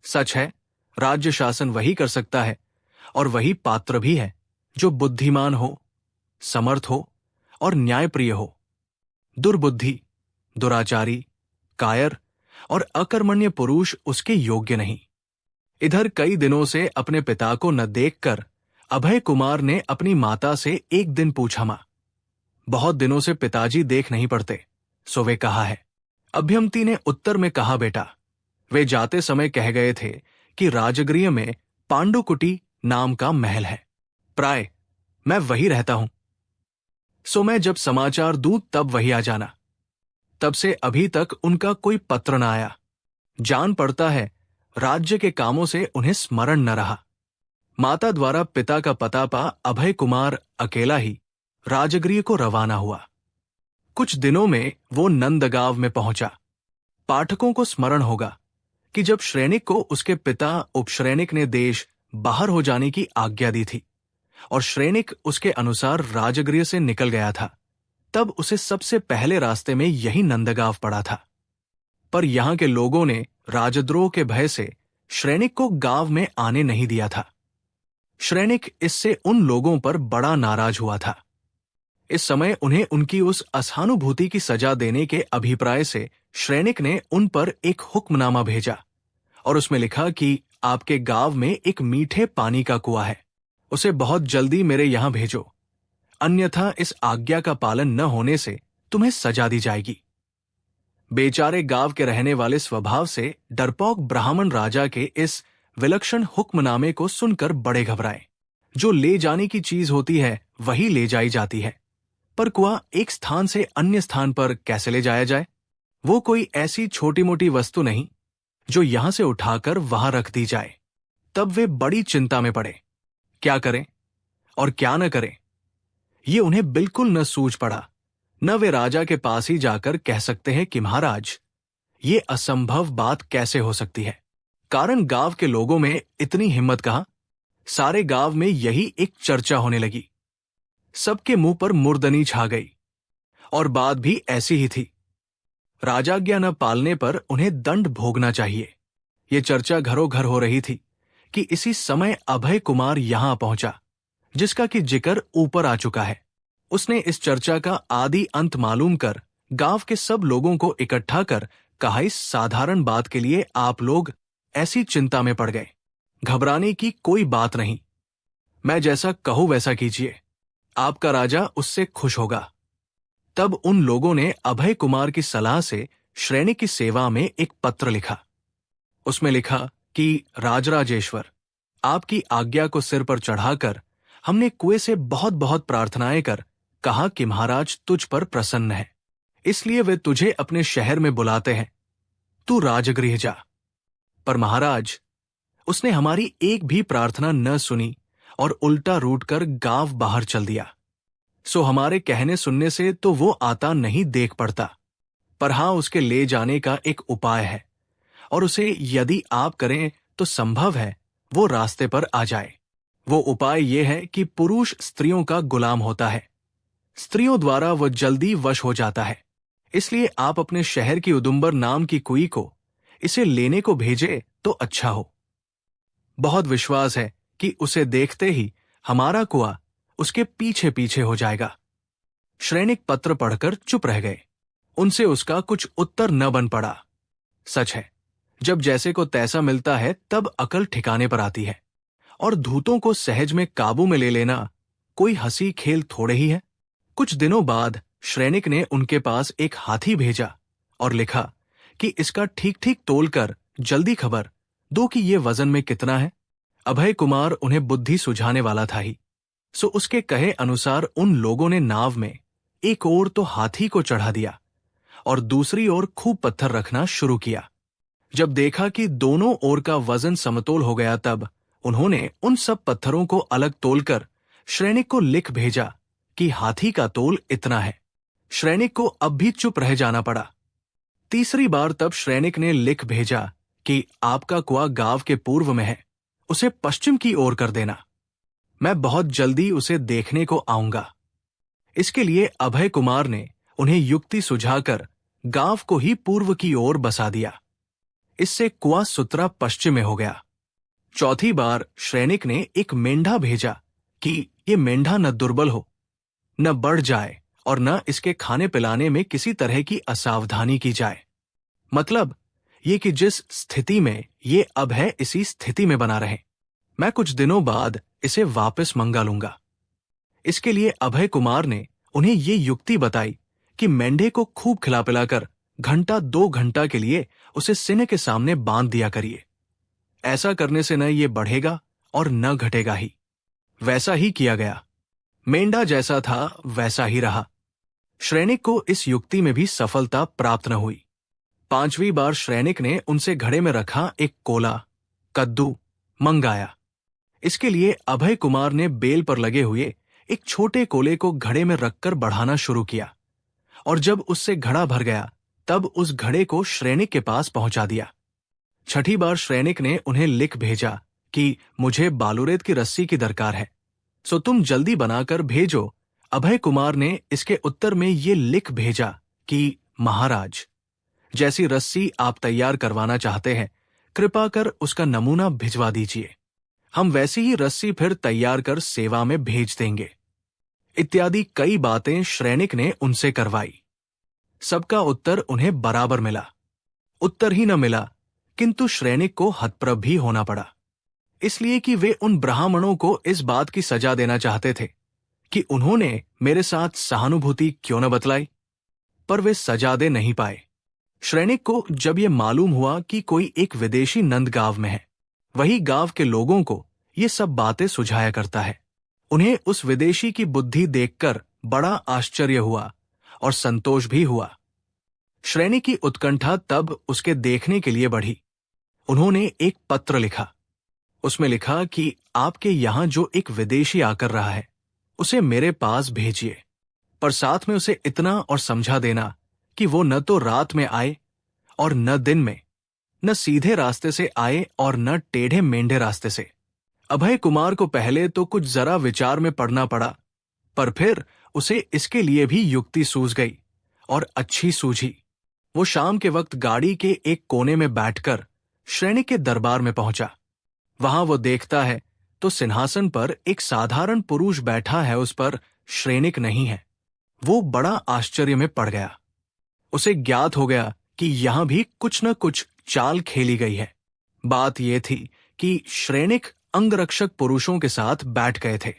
सच है, राज्य शासन वही कर सकता है और वही पात्र भी है जो बुद्धिमान हो, समर्थ हो और न्यायप्रिय हो। दुर्बुद्धि, दुराचारी, कायर और अकर्मण्य पुरुष उसके योग्य नहीं। इधर कई दिनों से अपने पिता को न देखकर अभय कुमार ने अपनी माता से एक दिन पूछा, मां, बहुत दिनों से पिताजी देख नहीं पड़ते, सो वे कहा है। अभ्यमती ने उत्तर में कहा, बेटा, वे जाते समय कह गए थे कि राजगृह में पांडुकुटी नाम का महल है, प्राय मैं वही रहता हूं। सो मैं जब समाचार दूं तब वही आ जाना। तब से अभी तक उनका कोई पत्र न आया। जान पड़ता है राज्य के कामों से उन्हें स्मरण न रहा। माता द्वारा पिता का पता पा अभय कुमार अकेला ही राजगृह को रवाना हुआ। कुछ दिनों में वो नंदगांव में पहुंचा। पाठकों को स्मरण होगा कि जब श्रेणिक को उसके पिता उपश्रेणिक ने देश बाहर हो जाने की आज्ञा दी थी और श्रेणिक उसके अनुसार राजगृह से निकल गया था, तब उसे सबसे पहले रास्ते में यही नंदगांव पड़ा था। पर यहां के लोगों ने राजद्रोह के भय से श्रेणिक को गांव में आने नहीं दिया था। श्रेणिक इससे उन लोगों पर बड़ा नाराज हुआ था। इस समय उन्हें उनकी उस असहानुभूति की सजा देने के अभिप्राय से श्रेणिक ने उन पर एक हुक्मनामा भेजा और उसमें लिखा कि आपके गांव में एक मीठे पानी का कुआं है, उसे बहुत जल्दी मेरे यहां भेजो, अन्यथा इस आज्ञा का पालन न होने से तुम्हें सजा दी जाएगी। बेचारे गांव के रहने वाले स्वभाव से डरपोक ब्राह्मण राजा के इस विलक्षण हुक्मनामे को सुनकर बड़े घबराए। जो ले जाने की चीज होती है वही ले जाई जाती है, पर कुआं एक स्थान से अन्य स्थान पर कैसे ले जाया जाए? वो कोई ऐसी छोटी मोटी वस्तु नहीं जो यहां से उठाकर वहां रख दी जाए। तब वे बड़ी चिंता में पड़े, क्या करें और क्या न करें, ये उन्हें बिल्कुल न सूझ पड़ा। न वे राजा के पास ही जाकर कह सकते हैं कि महाराज, ये असंभव बात कैसे हो सकती है। कारण गांव के लोगों में इतनी हिम्मत कहां। सारे गांव में यही एक चर्चा होने लगी। सबके मुंह पर मुर्दनी छा गई और बात भी ऐसी ही थी। राजाज्ञा न पालने पर उन्हें दंड भोगना चाहिए। ये चर्चा घरों घर हो रही थी कि इसी समय अभय कुमार यहां पहुंचा, जिसका कि जिक्र ऊपर आ चुका है। उसने इस चर्चा का आदि अंत मालूम कर गांव के सब लोगों को इकट्ठा कर कहा, इस साधारण बात के लिए आप लोग ऐसी चिंता में पड़ गए। घबराने की कोई बात नहीं। मैं जैसा कहूं वैसा कीजिए, आपका राजा उससे खुश होगा। तब उन लोगों ने अभय कुमार की सलाह से श्रेणिक की सेवा में एक पत्र लिखा। उसमें लिखा कि राजराजेश्वर, आपकी आज्ञा को सिर पर चढ़ाकर हमने कुएं से बहुत बहुत प्रार्थनाएं कर कहा कि महाराज तुझ पर प्रसन्न है, इसलिए वे तुझे अपने शहर में बुलाते हैं। तू राजगृह जा। पर महाराज, उसने हमारी एक भी प्रार्थना न सुनी और उल्टा रूट कर गांव बाहर चल दिया। सो हमारे कहने सुनने से तो वो आता नहीं देख पड़ता, पर हाँ, उसके ले जाने का एक उपाय है, और उसे यदि आप करें तो संभव है वो रास्ते पर आ जाए। वो उपाय ये है कि पुरुष स्त्रियों का गुलाम होता है, स्त्रियों द्वारा वो जल्दी वश हो जाता है। इसलिए आप अपने शहर की उदुम्बर नाम की कुई को इसे लेने को भेजे तो अच्छा हो। बहुत विश्वास है कि उसे देखते ही हमारा कुआ उसके पीछे पीछे हो जाएगा। श्रेणिक पत्र पढ़कर चुप रह गए। उनसे उसका कुछ उत्तर न बन पड़ा। सच है, जब जैसे को तैसा मिलता है तब अकल ठिकाने पर आती है, और धूतों को सहज में काबू में ले लेना कोई हंसी खेल थोड़े ही है। कुछ दिनों बाद श्रेणिक ने उनके पास एक हाथी भेजा और लिखा कि इसका ठीक ठीक तोल कर जल्दी खबर दो कि ये वजन में कितना है। अभय कुमार उन्हें बुद्धि सुझाने वाला था ही, सो उसके कहे अनुसार उन लोगों ने नाव में एक ओर तो हाथी को चढ़ा दिया और दूसरी ओर खूब पत्थर रखना शुरू किया। जब देखा कि दोनों ओर का वजन समतोल हो गया, तब उन्होंने उन सब पत्थरों को अलग तोलकर श्रेणिक को लिख भेजा कि हाथी का तोल इतना है। श्रेणिक को अब भी चुप रह जाना पड़ा। तीसरी बार तब श्रेणिक ने लिख भेजा कि आपका कुआं गांव के पूर्व में है, उसे पश्चिम की ओर कर देना। मैं बहुत जल्दी उसे देखने को आऊंगा। इसके लिए अभय कुमार ने उन्हें युक्ति सुझाकर गांव को ही पूर्व की ओर बसा दिया। इससे कुआं सुतरा पश्चिम में हो गया। चौथी बार श्रेणिक ने एक मेंढा भेजा कि ये मेंढा न दुर्बल हो, न बढ़ जाए, और न इसके खाने पिलाने में किसी तरह की असावधानी की जाए। मतलब ये कि जिस स्थिति में ये अब है इसी स्थिति में बना रहे। मैं कुछ दिनों बाद इसे वापस मंगा लूंगा। इसके लिए अभय कुमार ने उन्हें ये युक्ति बताई कि मेंढे को खूब खिला पिलाकर घंटा 2 घंटा के लिए उसे सीने के सामने बांध दिया करिए। ऐसा करने से न ये बढ़ेगा और न घटेगा ही। वैसा ही किया गया। मेंढा जैसा था वैसा ही रहा। श्रेणिक को इस युक्ति में भी सफलता प्राप्त न हुई। 5वीं बार श्रेणिक ने उनसे घड़े में रखा एक कोला, कद्दू मंगाया। इसके लिए अभय कुमार ने बेल पर लगे हुए एक छोटे कोले को घड़े में रखकर बढ़ाना शुरू किया, और जब उससे घड़ा भर गया तब उस घड़े को श्रेणिक के पास पहुंचा दिया। 6ठी बार श्रेणिक ने उन्हें लिख भेजा कि मुझे बालूरेत की रस्सी की दरकार है, सो तुम जल्दी बनाकर भेजो। अभय कुमार ने इसके उत्तर में ये लिख भेजा कि महाराज, जैसी रस्सी आप तैयार करवाना चाहते हैं कृपा कर उसका नमूना भिजवा दीजिए। हम वैसी ही रस्सी फिर तैयार कर सेवा में भेज देंगे। इत्यादि कई बातें श्रेणिक ने उनसे करवाई। सबका उत्तर उन्हें बराबर मिला। उत्तर ही न मिला, किंतु श्रेणिक को हतप्रभ भी होना पड़ा, इसलिए कि वे उन ब्राह्मणों को इस बात की सजा देना चाहते थे कि उन्होंने मेरे साथ सहानुभूति क्यों न बतलाई, पर वे सजा दे नहीं पाए। श्रेणिक को जब यह मालूम हुआ कि कोई एक विदेशी नंद गांव में है, वही गांव के लोगों को ये सब बातें सुझाया करता है, उन्हें उस विदेशी की बुद्धि देखकर बड़ा आश्चर्य हुआ और संतोष भी हुआ। श्रेणिक की उत्कंठा तब उसके देखने के लिए बढ़ी। उन्होंने एक पत्र लिखा। उसमें लिखा कि आपके यहां जो एक विदेशी आकर रहा है उसे मेरे पास भेजिए, पर साथ में उसे इतना और समझा देना कि वो न तो रात में आए और न दिन में, न सीधे रास्ते से आए और न टेढ़े मेंढे रास्ते से। अभय कुमार को पहले तो कुछ जरा विचार में पड़ना पड़ा, पर फिर उसे इसके लिए भी युक्ति सूझ गई और अच्छी सूझी। वो शाम के वक्त गाड़ी के एक कोने में बैठकर श्रेणिक के दरबार में पहुंचा। वहां वो देखता है तो सिंहासन पर एक साधारण पुरुष बैठा है, उस पर श्रेणिक नहीं है। वो बड़ा आश्चर्य में पड़ गया। उसे ज्ञात हो गया कि यहां भी कुछ न कुछ चाल खेली गई है। बात यह थी कि श्रेणिक अंगरक्षक पुरुषों के साथ बैठ गए थे।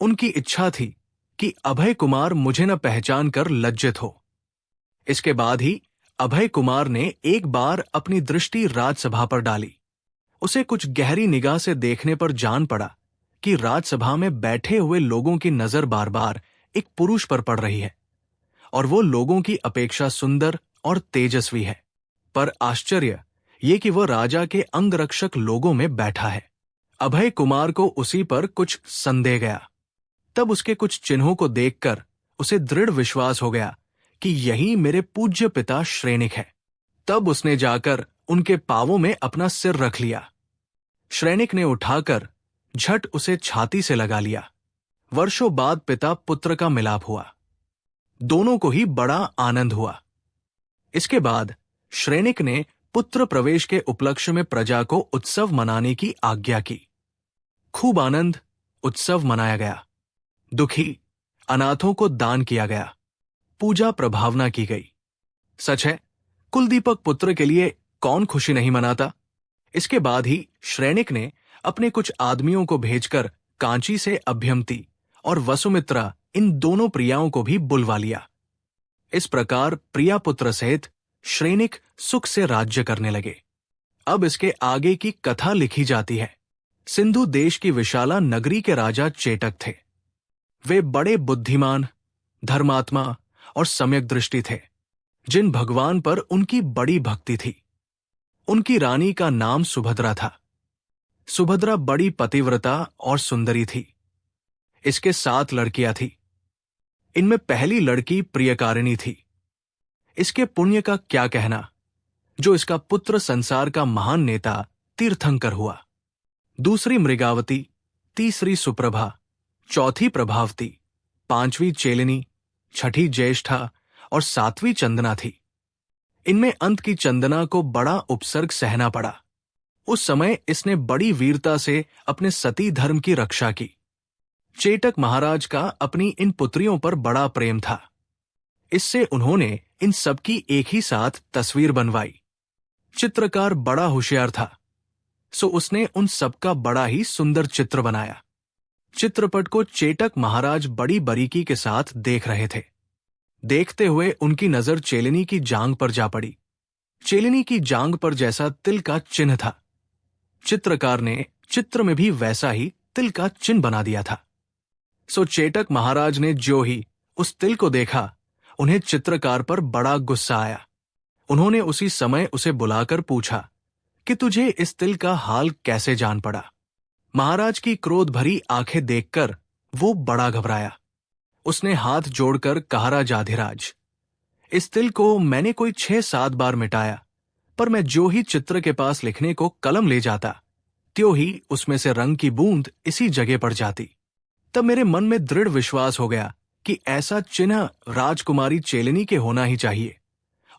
उनकी इच्छा थी कि अभय कुमार मुझे न पहचान कर लज्जित हो। इसके बाद ही अभय कुमार ने एक बार अपनी दृष्टि राजसभा पर डाली। उसे कुछ गहरी निगाह से देखने पर जान पड़ा कि राजसभा में बैठे हुए लोगों की नजर बार बार एक पुरुष पर पड़ रही है, और वो लोगों की अपेक्षा सुंदर और तेजस्वी है। पर आश्चर्य ये कि वह राजा के अंगरक्षक लोगों में बैठा है। अभय कुमार को उसी पर कुछ संदेह गया। तब उसके कुछ चिन्हों को देखकर उसे दृढ़ विश्वास हो गया कि यही मेरे पूज्य पिता श्रेणिक है। तब उसने जाकर उनके पांवों में अपना सिर रख लिया। श्रेणिक ने उठाकर झट उसे छाती से लगा लिया। वर्षों बाद पिता पुत्र का मिलाप हुआ। दोनों को ही बड़ा आनंद हुआ। इसके बाद श्रेणिक ने पुत्र प्रवेश के उपलक्ष्य में प्रजा को उत्सव मनाने की आज्ञा की। खूब आनंद उत्सव मनाया गया। दुखी अनाथों को दान किया गया। पूजा प्रभावना की गई। सच है, कुलदीपक पुत्र के लिए कौन खुशी नहीं मनाता। इसके बाद ही श्रेणिक ने अपने कुछ आदमियों को भेजकर कांची से अभ्यमती और वसुमित्रा इन दोनों प्रियाओं को भी बुलवा लिया। इस प्रकार प्रिया पुत्र सहित श्रेणिक सुख से राज्य करने लगे। अब इसके आगे की कथा लिखी जाती है। सिंधु देश की विशाला नगरी के राजा चेटक थे। वे बड़े बुद्धिमान, धर्मात्मा और सम्यक दृष्टि थे, जिन भगवान पर उनकी बड़ी भक्ति थी। उनकी रानी का नाम सुभद्रा था। सुभद्रा बड़ी पतिव्रता और सुंदरी थी। इसके 7 लड़कियां थीं। इनमें पहली लड़की प्रियकारिणी थी। इसके पुण्य का क्या कहना, जो इसका पुत्र संसार का महान नेता तीर्थंकर हुआ। दूसरी मृगावती, तीसरी सुप्रभा, चौथी प्रभावती, 5वीं चेलिनी, 6ठी ज्येष्ठा और 7वीं चंदना थी। इनमें अंत की चंदना को बड़ा उपसर्ग सहना पड़ा। उस समय इसने बड़ी वीरता से अपने सती धर्म की रक्षा की। चेटक महाराज का अपनी इन पुत्रियों पर बड़ा प्रेम था। इससे उन्होंने इन सबकी एक ही साथ तस्वीर बनवाई। चित्रकार बड़ा होशियार था, सो उसने उन सबका बड़ा ही सुंदर चित्र बनाया। चित्रपट को चेटक महाराज बड़ी बारीकी के साथ देख रहे थे। देखते हुए उनकी नजर चेलिनी की जांघ पर जा पड़ी। चेलिनी की जांघ पर जैसा तिल का चिन्ह था, चित्रकार ने चित्र में भी वैसा ही तिल का चिन्ह बना दिया था। सो चेटक महाराज ने जो ही उस तिल को देखा, उन्हें चित्रकार पर बड़ा गुस्सा आया। उन्होंने उसी समय उसे बुलाकर पूछा कि तुझे इस तिल का हाल कैसे जान पड़ा। महाराज की क्रोध भरी आंखें देखकर वो बड़ा घबराया। उसने हाथ जोड़कर कहा, राजाधिराज, इस तिल को मैंने कोई 6-7 बार मिटाया, पर मैं जो ही चित्र के पास लिखने को कलम ले जाता, त्यों ही उसमें से रंग की बूंद इसी जगह पड़ जाती। तब मेरे मन में दृढ़ विश्वास हो गया कि ऐसा चिन्ह राजकुमारी चेलिनी के होना ही चाहिए,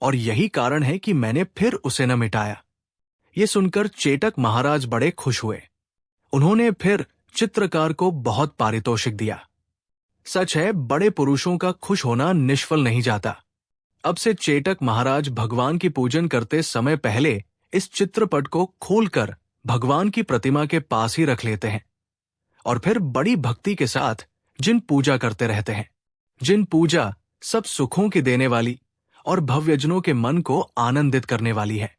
और यही कारण है कि मैंने फिर उसे न मिटाया। ये सुनकर चेटक महाराज बड़े खुश हुए। उन्होंने फिर चित्रकार को बहुत पारितोषिक दिया। सच है, बड़े पुरुषों का खुश होना निष्फल नहीं जाता। अब से चेटक महाराज भगवान की पूजन करते समय पहले इस चित्रपट को खोलकर भगवान की प्रतिमा के पास ही रख लेते हैं, और फिर बड़ी भक्ति के साथ जिन पूजा करते रहते हैं। जिन पूजा सब सुखों की देने वाली और भव्यजनों के मन को आनंदित करने वाली है।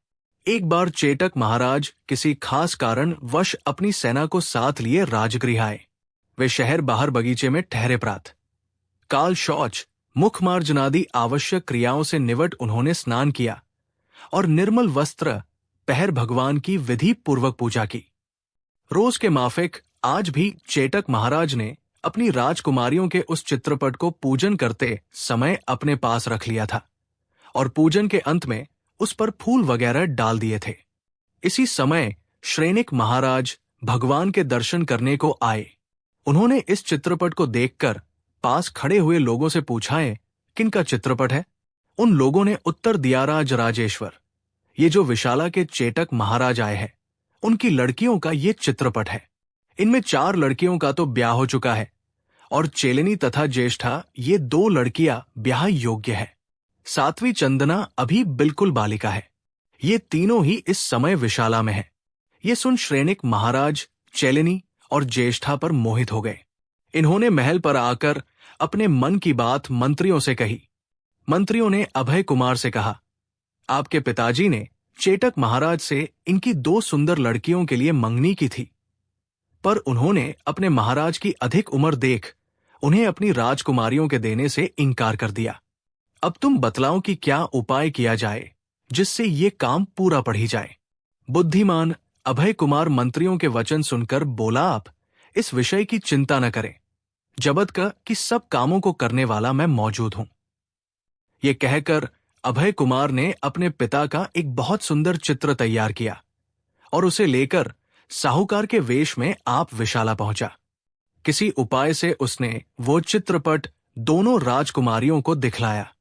एक बार चेटक महाराज किसी खास कारण वश अपनी सेना को साथ लिए राजगृह आए। वे शहर बाहर बगीचे में ठहरे प्रात काल शौच, मुख मार्जनादि आवश्यक क्रियाओं से निवट उन्होंने स्नान किया और निर्मल वस्त्र पहर भगवान की विधि पूर्वक पूजा की। रोज के माफिक आज भी चेटक महाराज ने अपनी राजकुमारियों के उस चित्रपट को पूजन करते समय अपने पास रख लिया था, और पूजन के अंत में उस पर फूल वगैरह डाल दिए थे। इसी समय श्रेणिक महाराज भगवान के दर्शन करने को आए। उन्होंने इस चित्रपट को देखकर पास खड़े हुए लोगों से पूछा है, किनका चित्रपट है? उन लोगों ने उत्तर दिया, राजेश्वर, ये जो विशाला के चेटक महाराज आए हैं, उनकी लड़कियों का ये चित्रपट है। इनमें 4 लड़कियों का तो ब्याह हो चुका है, और चेलिनी तथा ज्येष्ठा ये 2 लड़कियां ब्याह योग्य है। 7वीं चंदना अभी बिल्कुल बालिका है। ये तीनों ही इस समय विशाला में है। ये सुन श्रेणिक महाराज चेलिनी और ज्येष्ठा पर मोहित हो गए। इन्होंने महल पर आकर अपने मन की बात मंत्रियों से कही। मंत्रियों ने अभय कुमार से कहा, आपके पिताजी ने चेटक महाराज से इनकी 2 सुंदर लड़कियों के लिए मंगनी की थी, पर उन्होंने अपने महाराज की अधिक उम्र देख उन्हें अपनी राजकुमारियों के देने से इनकार कर दिया। अब तुम बतलाओ कि क्या उपाय किया जाए जिससे ये काम पूरा पड़ ही जाए। बुद्धिमान अभय कुमार मंत्रियों के वचन सुनकर बोला, आप इस विषय की चिंता न करें, जबत का कि सब कामों को करने वाला मैं मौजूद हूं। ये कहकर अभय कुमार ने अपने पिता का एक बहुत सुंदर चित्र तैयार किया और उसे लेकर साहूकार के वेश में आप विशाला पहुंचा। किसी उपाय से उसने वो चित्रपट दोनों राजकुमारियों को दिखलाया।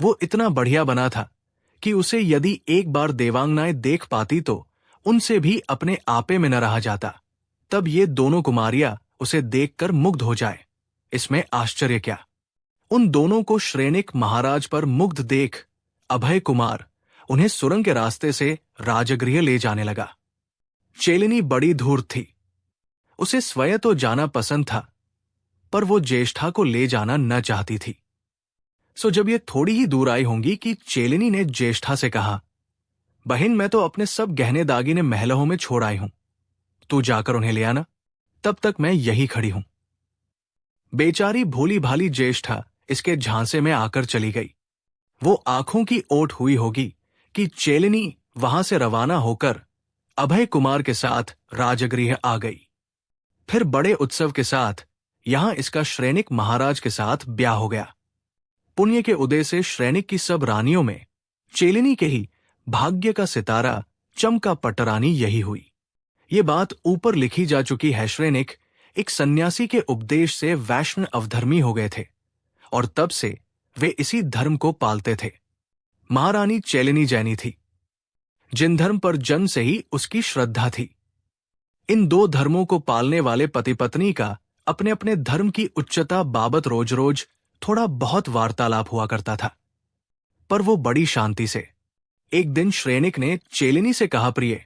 वो इतना बढ़िया बना था कि उसे यदि एक बार देवांगनाएं देख पाती तो उनसे भी अपने आपे में न रहा जाता। तब ये दोनों कुमारियां उसे देखकर मुग्ध हो जाए, इसमें आश्चर्य क्या। उन दोनों को श्रेणिक महाराज पर मुग्ध देख अभय कुमार उन्हें सुरंग के रास्ते से राजगृह ले जाने लगा। चेलिनी बड़ी धूर्त थी। उसे स्वयं तो जाना पसंद था, पर वो ज्येष्ठा को ले जाना न चाहती थी। सो जब ये थोड़ी ही दूर आई होंगी कि चेलिनी ने ज्येष्ठा से कहा, बहन, मैं तो अपने सब गहने दागिने महलों में छोड़ आई हूं, तू जाकर उन्हें ले आना, तब तक मैं यही खड़ी हूं। बेचारी भोली भाली ज्येष्ठा इसके झांसे में आकर चली गई। वो आंखों की ओट हुई होगी कि चेलिनी वहां से रवाना होकर अभय कुमार के साथ राजगृह आ गई। फिर बड़े उत्सव के साथ यहां इसका श्रेणिक महाराज के साथ ब्याह हो गया। पुण्य के उदय से श्रेणिक की सब रानियों में चेलिनी के ही भाग्य का सितारा चमका पटरानी यही हुई। ये बात ऊपर लिखी जा चुकी है। श्रेणिक एक सन्यासी के उपदेश से वैष्णव अवधर्मी हो गए थे और तब से वे इसी धर्म को पालते थे। महारानी चेलिनी जैनी थी, जिन धर्म पर जन्म से ही उसकी श्रद्धा थी। इन दो धर्मों को पालने वाले पति पत्नी का अपने अपने धर्म की उच्चता बाबत रोज रोज थोड़ा बहुत वार्तालाप हुआ करता था, पर वो बड़ी शांति से। एक दिन श्रेणिक ने चेलिनी से कहा, प्रिय,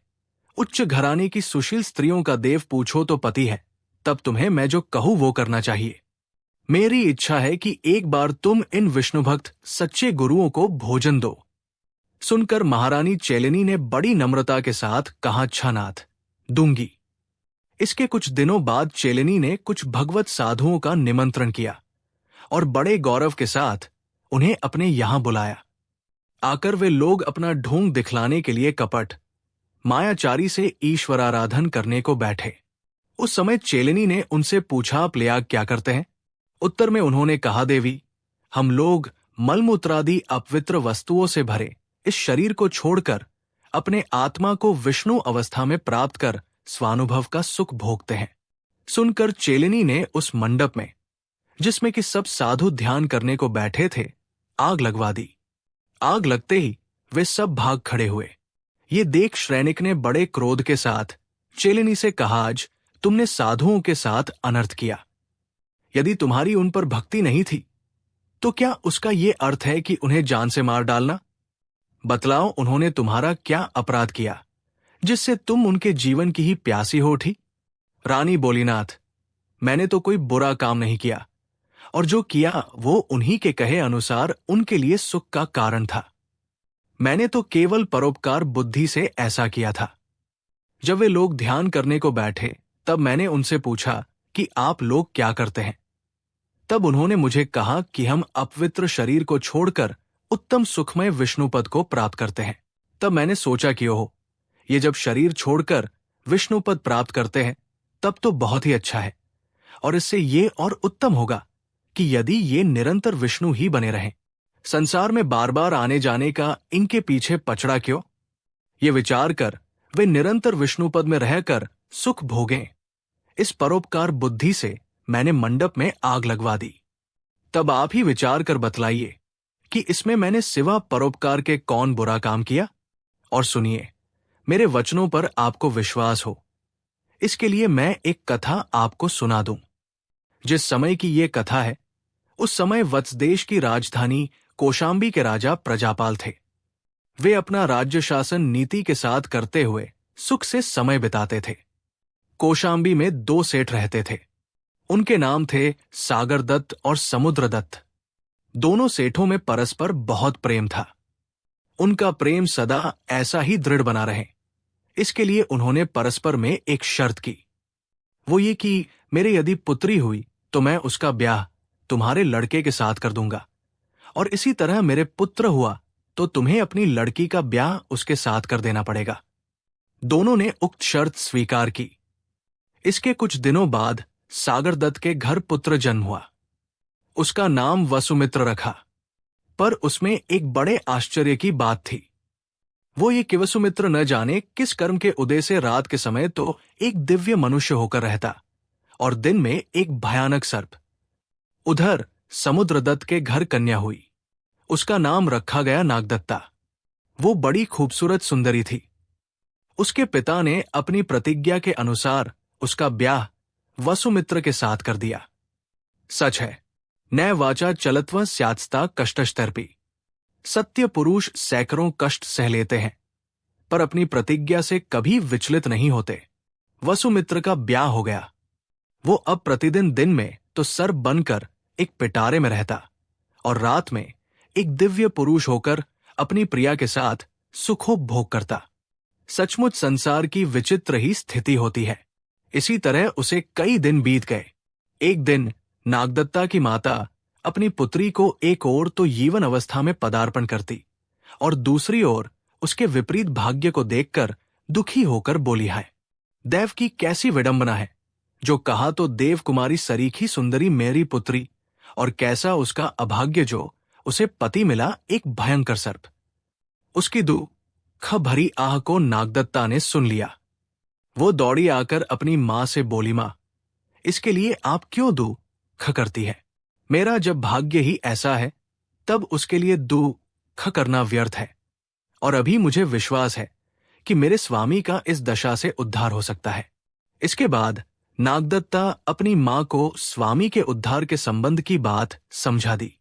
उच्च घराने की सुशील स्त्रियों का देव पूछो तो पति है, तब तुम्हें मैं जो कहूं वो करना चाहिए। मेरी इच्छा है कि एक बार तुम इन विष्णु भक्त सच्चे गुरुओं को भोजन दो। सुनकर महारानी चेलिनी ने बड़ी नम्रता के साथ कहा, अच्छा नाथ, दूंगी। इसके कुछ दिनों बाद चेलिनी ने कुछ भगवत साधुओं का निमंत्रण किया और बड़े गौरव के साथ उन्हें अपने यहां बुलाया। आकर वे लोग अपना ढोंग दिखलाने के लिए कपट मायाचारी से ईश्वराराधन करने को बैठे। उस समय चेलिनी ने उनसे पूछा, आप प्रयाग क्या करते हैं? उत्तर में उन्होंने कहा, देवी, हम लोग मलमूत्रादि अपवित्र वस्तुओं से भरे इस शरीर को छोड़कर अपने आत्मा को विष्णु अवस्था में प्राप्त कर स्वानुभव का सुख भोगते हैं। सुनकर चेलिनी ने उस मंडप में, जिसमें कि सब साधु ध्यान करने को बैठे थे, आग लगवा दी। आग लगते ही वे सब भाग खड़े हुए। ये देख श्रेणिक ने बड़े क्रोध के साथ चेलिनी से कहा, आज तुमने साधुओं के साथ अनर्थ किया। यदि तुम्हारी उन पर भक्ति नहीं थी तो क्या उसका ये अर्थ है कि उन्हें जान से मार डालना? बतलाओ, उन्होंने तुम्हारा क्या अपराध किया जिससे तुम उनके जीवन की ही प्यासी हो उठी? रानी बोली, नाथ, मैंने तो कोई बुरा काम नहीं किया, और जो किया वो उन्हीं के कहे अनुसार उनके लिए सुख का कारण था। मैंने तो केवल परोपकार बुद्धि से ऐसा किया था। जब वे लोग ध्यान करने को बैठे तब मैंने उनसे पूछा कि आप लोग क्या करते हैं? तब उन्होंने मुझे कहा कि हम अपवित्र शरीर को छोड़कर उत्तम सुखमय विष्णुपद को प्राप्त करते हैं। तब मैंने सोचा कि ओहो, ये जब शरीर छोड़कर विष्णुपद प्राप्त करते हैं तब तो बहुत ही अच्छा है, और इससे ये और उत्तम होगा कि यदि ये निरंतर विष्णु ही बने रहें। संसार में बार बार आने जाने का इनके पीछे पचड़ा क्यों? ये विचार कर वे निरंतर विष्णुपद में रहकर सुख भोगें। इस परोपकार बुद्धि से मैंने मंडप में आग लगवा दी। तब आप ही विचार कर बतलाइए कि इसमें मैंने सिवा परोपकार के कौन बुरा काम किया? और सुनिए, मेरे वचनों पर आपको विश्वास हो, इसके लिए मैं एक कथा आपको सुना दूं। जिस समय की ये कथा है, उस समय वत्सदेश की राजधानी कौशांबी के राजा प्रजापाल थे। वे अपना राज्य शासन नीति के साथ करते हुए सुख से समय बिताते थे। कौशांबी में दो सेठ रहते थे। उनके नाम थे सागर दत्त और समुद्र दत्त। दोनों सेठों में परस्पर बहुत प्रेम था। उनका प्रेम सदा ऐसा ही दृढ़ बना रहे, इसके लिए उन्होंने परस्पर में एक शर्त की। वो ये कि मेरे यदि पुत्री हुई तो मैं उसका ब्याह तुम्हारे लड़के के साथ कर दूंगा, और इसी तरह मेरे पुत्र हुआ तो तुम्हें अपनी लड़की का ब्याह उसके साथ कर देना पड़ेगा। दोनों ने उक्त शर्त स्वीकार की। इसके कुछ दिनों बाद सागर दत्त के घर पुत्र जन्म हुआ। उसका नाम वसुमित्र रखा। पर उसमें एक बड़े आश्चर्य की बात थी। वो ये कि वसुमित्र न जाने किस कर्म के उदय से रात के समय तो एक दिव्य मनुष्य होकर रहता और दिन में एक भयानक सर्प। उधर समुद्रदत्त के घर कन्या हुई। उसका नाम रखा गया नागदत्ता। वो बड़ी खूबसूरत सुंदरी थी। उसके पिता ने अपनी प्रतिज्ञा के अनुसार उसका ब्याह वसुमित्र के साथ कर दिया। सच है, न वाचा चलत्व स्यात्स्ता कष्टस्तर्पी। सत्य पुरुष सैकड़ों कष्ट सह लेते हैं, पर अपनी प्रतिज्ञा से कभी विचलित नहीं होते। वसुमित्र का ब्याह हो गया। वो अब प्रतिदिन दिन में तो सर्प बनकर एक पिटारे में रहता और रात में एक दिव्य पुरुष होकर अपनी प्रिया के साथ सुखोपभोग करता। सचमुच संसार की विचित्र ही स्थिति होती है। इसी तरह उसे कई दिन बीत गए। एक दिन नागदत्ता की माता अपनी पुत्री को एक ओर तो यौवन अवस्था में पदार्पण करती और दूसरी ओर उसके विपरीत भाग्य को देखकर दुखी होकर बोली, है देव की कैसी विडंबना है, जो कहा तो देव कुमारी सरीखी सुंदरी मेरी पुत्री, और कैसा उसका अभाग्य जो उसे पति मिला एक भयंकर सर्प। उसकी दुख भरी आह को नागदत्ता ने सुन लिया। वो दौड़ी आकर अपनी मां से बोली, मां, इसके लिए आप क्यों दुख करती है? मेरा जब भाग्य ही ऐसा है तब उसके लिए दुख करना व्यर्थ है, और अभी मुझे विश्वास है कि मेरे स्वामी का इस दशा से उद्धार हो सकता है। इसके बाद नागदत्ता अपनी मां को स्वामी के उद्धार के संबंध की बात समझा दी।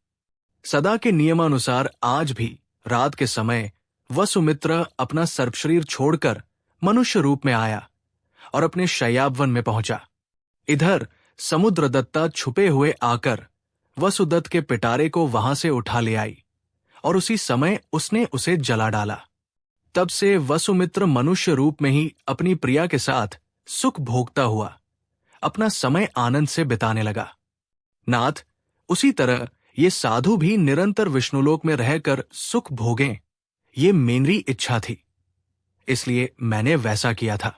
सदा के नियमानुसार आज भी रात के समय वसुमित्र अपना सर्पशरीर छोड़कर मनुष्य रूप में आया और अपने शय्यावन में पहुंचा। इधर समुद्रदत्ता छुपे हुए आकर वसुदत्त के पिटारे को वहां से उठा ले आई और उसी समय उसने उसे जला डाला। तब से वसुमित्र मनुष्य रूप में ही अपनी प्रिया के साथ सुख भोगता हुआ अपना समय आनंद से बिताने लगा। नाथ, उसी तरह ये साधु भी निरंतर विष्णुलोक में रहकर सुख भोगें, ये मेरी इच्छा थी, इसलिए मैंने वैसा किया था।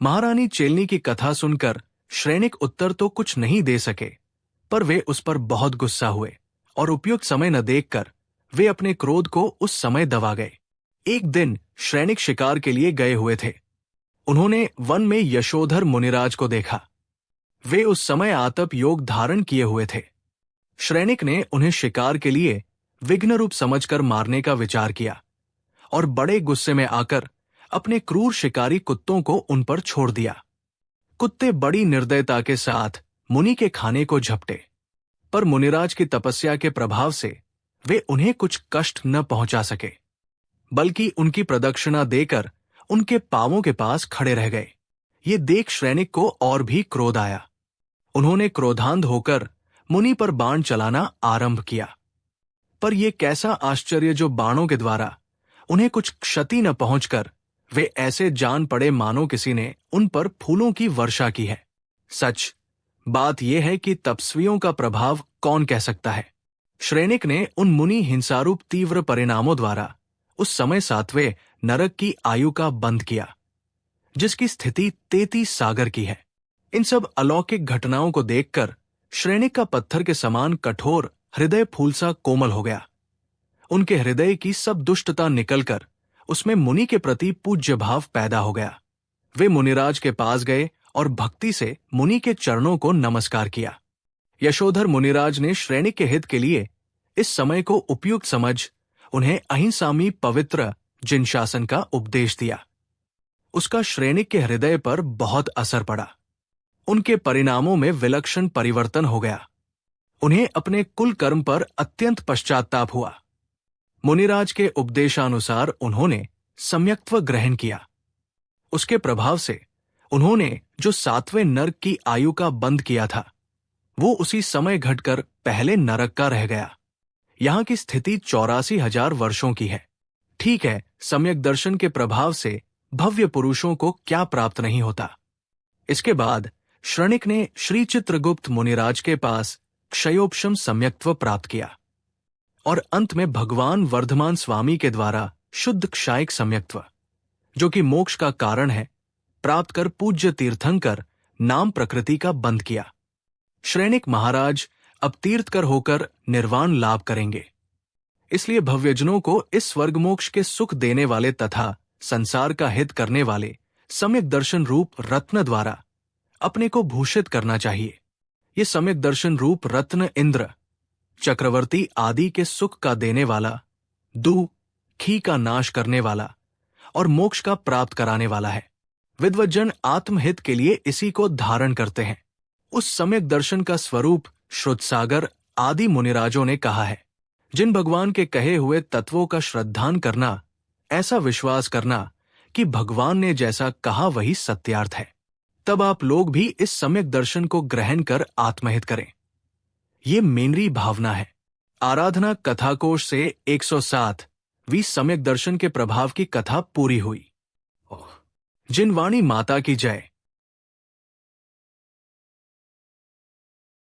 महारानी चेलनी की कथा सुनकर श्रेणिक उत्तर तो कुछ नहीं दे सके, पर वे उस पर बहुत गुस्सा हुए और उपयुक्त समय न देखकर वे अपने क्रोध को उस समय दबा गए। एक दिन श्रेणिक शिकार के लिए गए हुए थे। उन्होंने वन में यशोधर मुनिराज को देखा। वे उस समय आतप योग धारण किए हुए थे। श्रेणिक ने उन्हें शिकार के लिए विघ्न रूप समझकर मारने का विचार किया और बड़े गुस्से में आकर अपने क्रूर शिकारी कुत्तों को उन पर छोड़ दिया। कुत्ते बड़ी निर्दयता के साथ मुनि के खाने को झपटे, पर मुनिराज की तपस्या के प्रभाव से वे उन्हें कुछ कष्ट न पहुंचा सके, बल्कि उनकी प्रदक्षिणा देकर उनके पांवों के पास खड़े रह गए। ये देख श्रेणिक को और भी क्रोध आया। उन्होंने क्रोधांध होकर मुनि पर बाण चलाना आरंभ किया। पर यह कैसा आश्चर्य जो बाणों के द्वारा उन्हें कुछ क्षति न पहुंचकर वे ऐसे जान पड़े मानो किसी ने उन पर फूलों की वर्षा की है। सच बात यह है कि तपस्वियों का प्रभाव कौन कह सकता है। श्रेणिक ने उन मुनि हिंसारूप तीव्र परिणामों द्वारा उस समय 7वें नरक की आयु का बंध किया, जिसकी स्थिति 33 सागर की है। इन सब अलौकिक घटनाओं को देखकर श्रेणिक का पत्थर के समान कठोर हृदय फूल सा कोमल हो गया। उनके हृदय की सब दुष्टता निकलकर उसमें मुनि के प्रति पूज्य भाव पैदा हो गया। वे मुनिराज के पास गए और भक्ति से मुनि के चरणों को नमस्कार किया। यशोधर मुनिराज ने श्रेणिक के हित के लिए इस समय को उपयुक्त समझ उन्हें अहिंसामी पवित्र जिन शासन का उपदेश दिया। उसका श्रेणिक के हृदय पर बहुत असर पड़ा। उनके परिणामों में विलक्षण परिवर्तन हो गया। उन्हें अपने कुल कर्म पर अत्यंत पश्चाताप हुआ। मुनिराज के उपदेशानुसार उन्होंने सम्यक्त्व ग्रहण किया। उसके प्रभाव से उन्होंने जो 7वें नरक की आयु का बंध किया था, वो उसी समय घटकर पहले नरक का रह गया। यहां की स्थिति 84,000 वर्षों की है। ठीक है, सम्यक दर्शन के प्रभाव से भव्य पुरुषों को क्या प्राप्त नहीं होता। इसके बाद श्रेणिक ने श्री चित्रगुप्त मुनिराज के पास क्षयोपशम सम्यक्त्व प्राप्त किया और अंत में भगवान वर्धमान स्वामी के द्वारा शुद्ध क्षायिक सम्यक्त्व, जो कि मोक्ष का कारण है, प्राप्त कर पूज्य तीर्थंकर नाम प्रकृति का बंद किया। श्रेणिक महाराज अब तीर्थकर होकर निर्वाण लाभ करेंगे। इसलिए भव्यजनों को इस स्वर्ग मोक्ष के सुख देने वाले तथा संसार का हित करने वाले सम्यक दर्शन रूप रत्न द्वारा अपने को भूषित करना चाहिए। ये सम्यक दर्शन रूप रत्न इंद्र, चक्रवर्ती आदि के सुख का देने वाला, दुखी का नाश करने वाला और मोक्ष का प्राप्त कराने वाला है। विद्वज्जन आत्महित के लिए इसी को धारण करते हैं। उस सम्यक दर्शन का स्वरूप श्रुतसागर आदि मुनिराजों ने कहा है। जिन भगवान के कहे हुए तत्वों का श्रद्धान करना, ऐसा विश्वास करना कि भगवान ने जैसा कहा वही सत्यार्थ है, तब आप लोग भी इस सम्यक दर्शन को ग्रहण कर आत्महित करें। ये मेनरी भावना है। आराधना कथाकोश से 107 वीं सम्यक दर्शन के प्रभाव की कथा पूरी हुई। जिन वाणी माता की जय।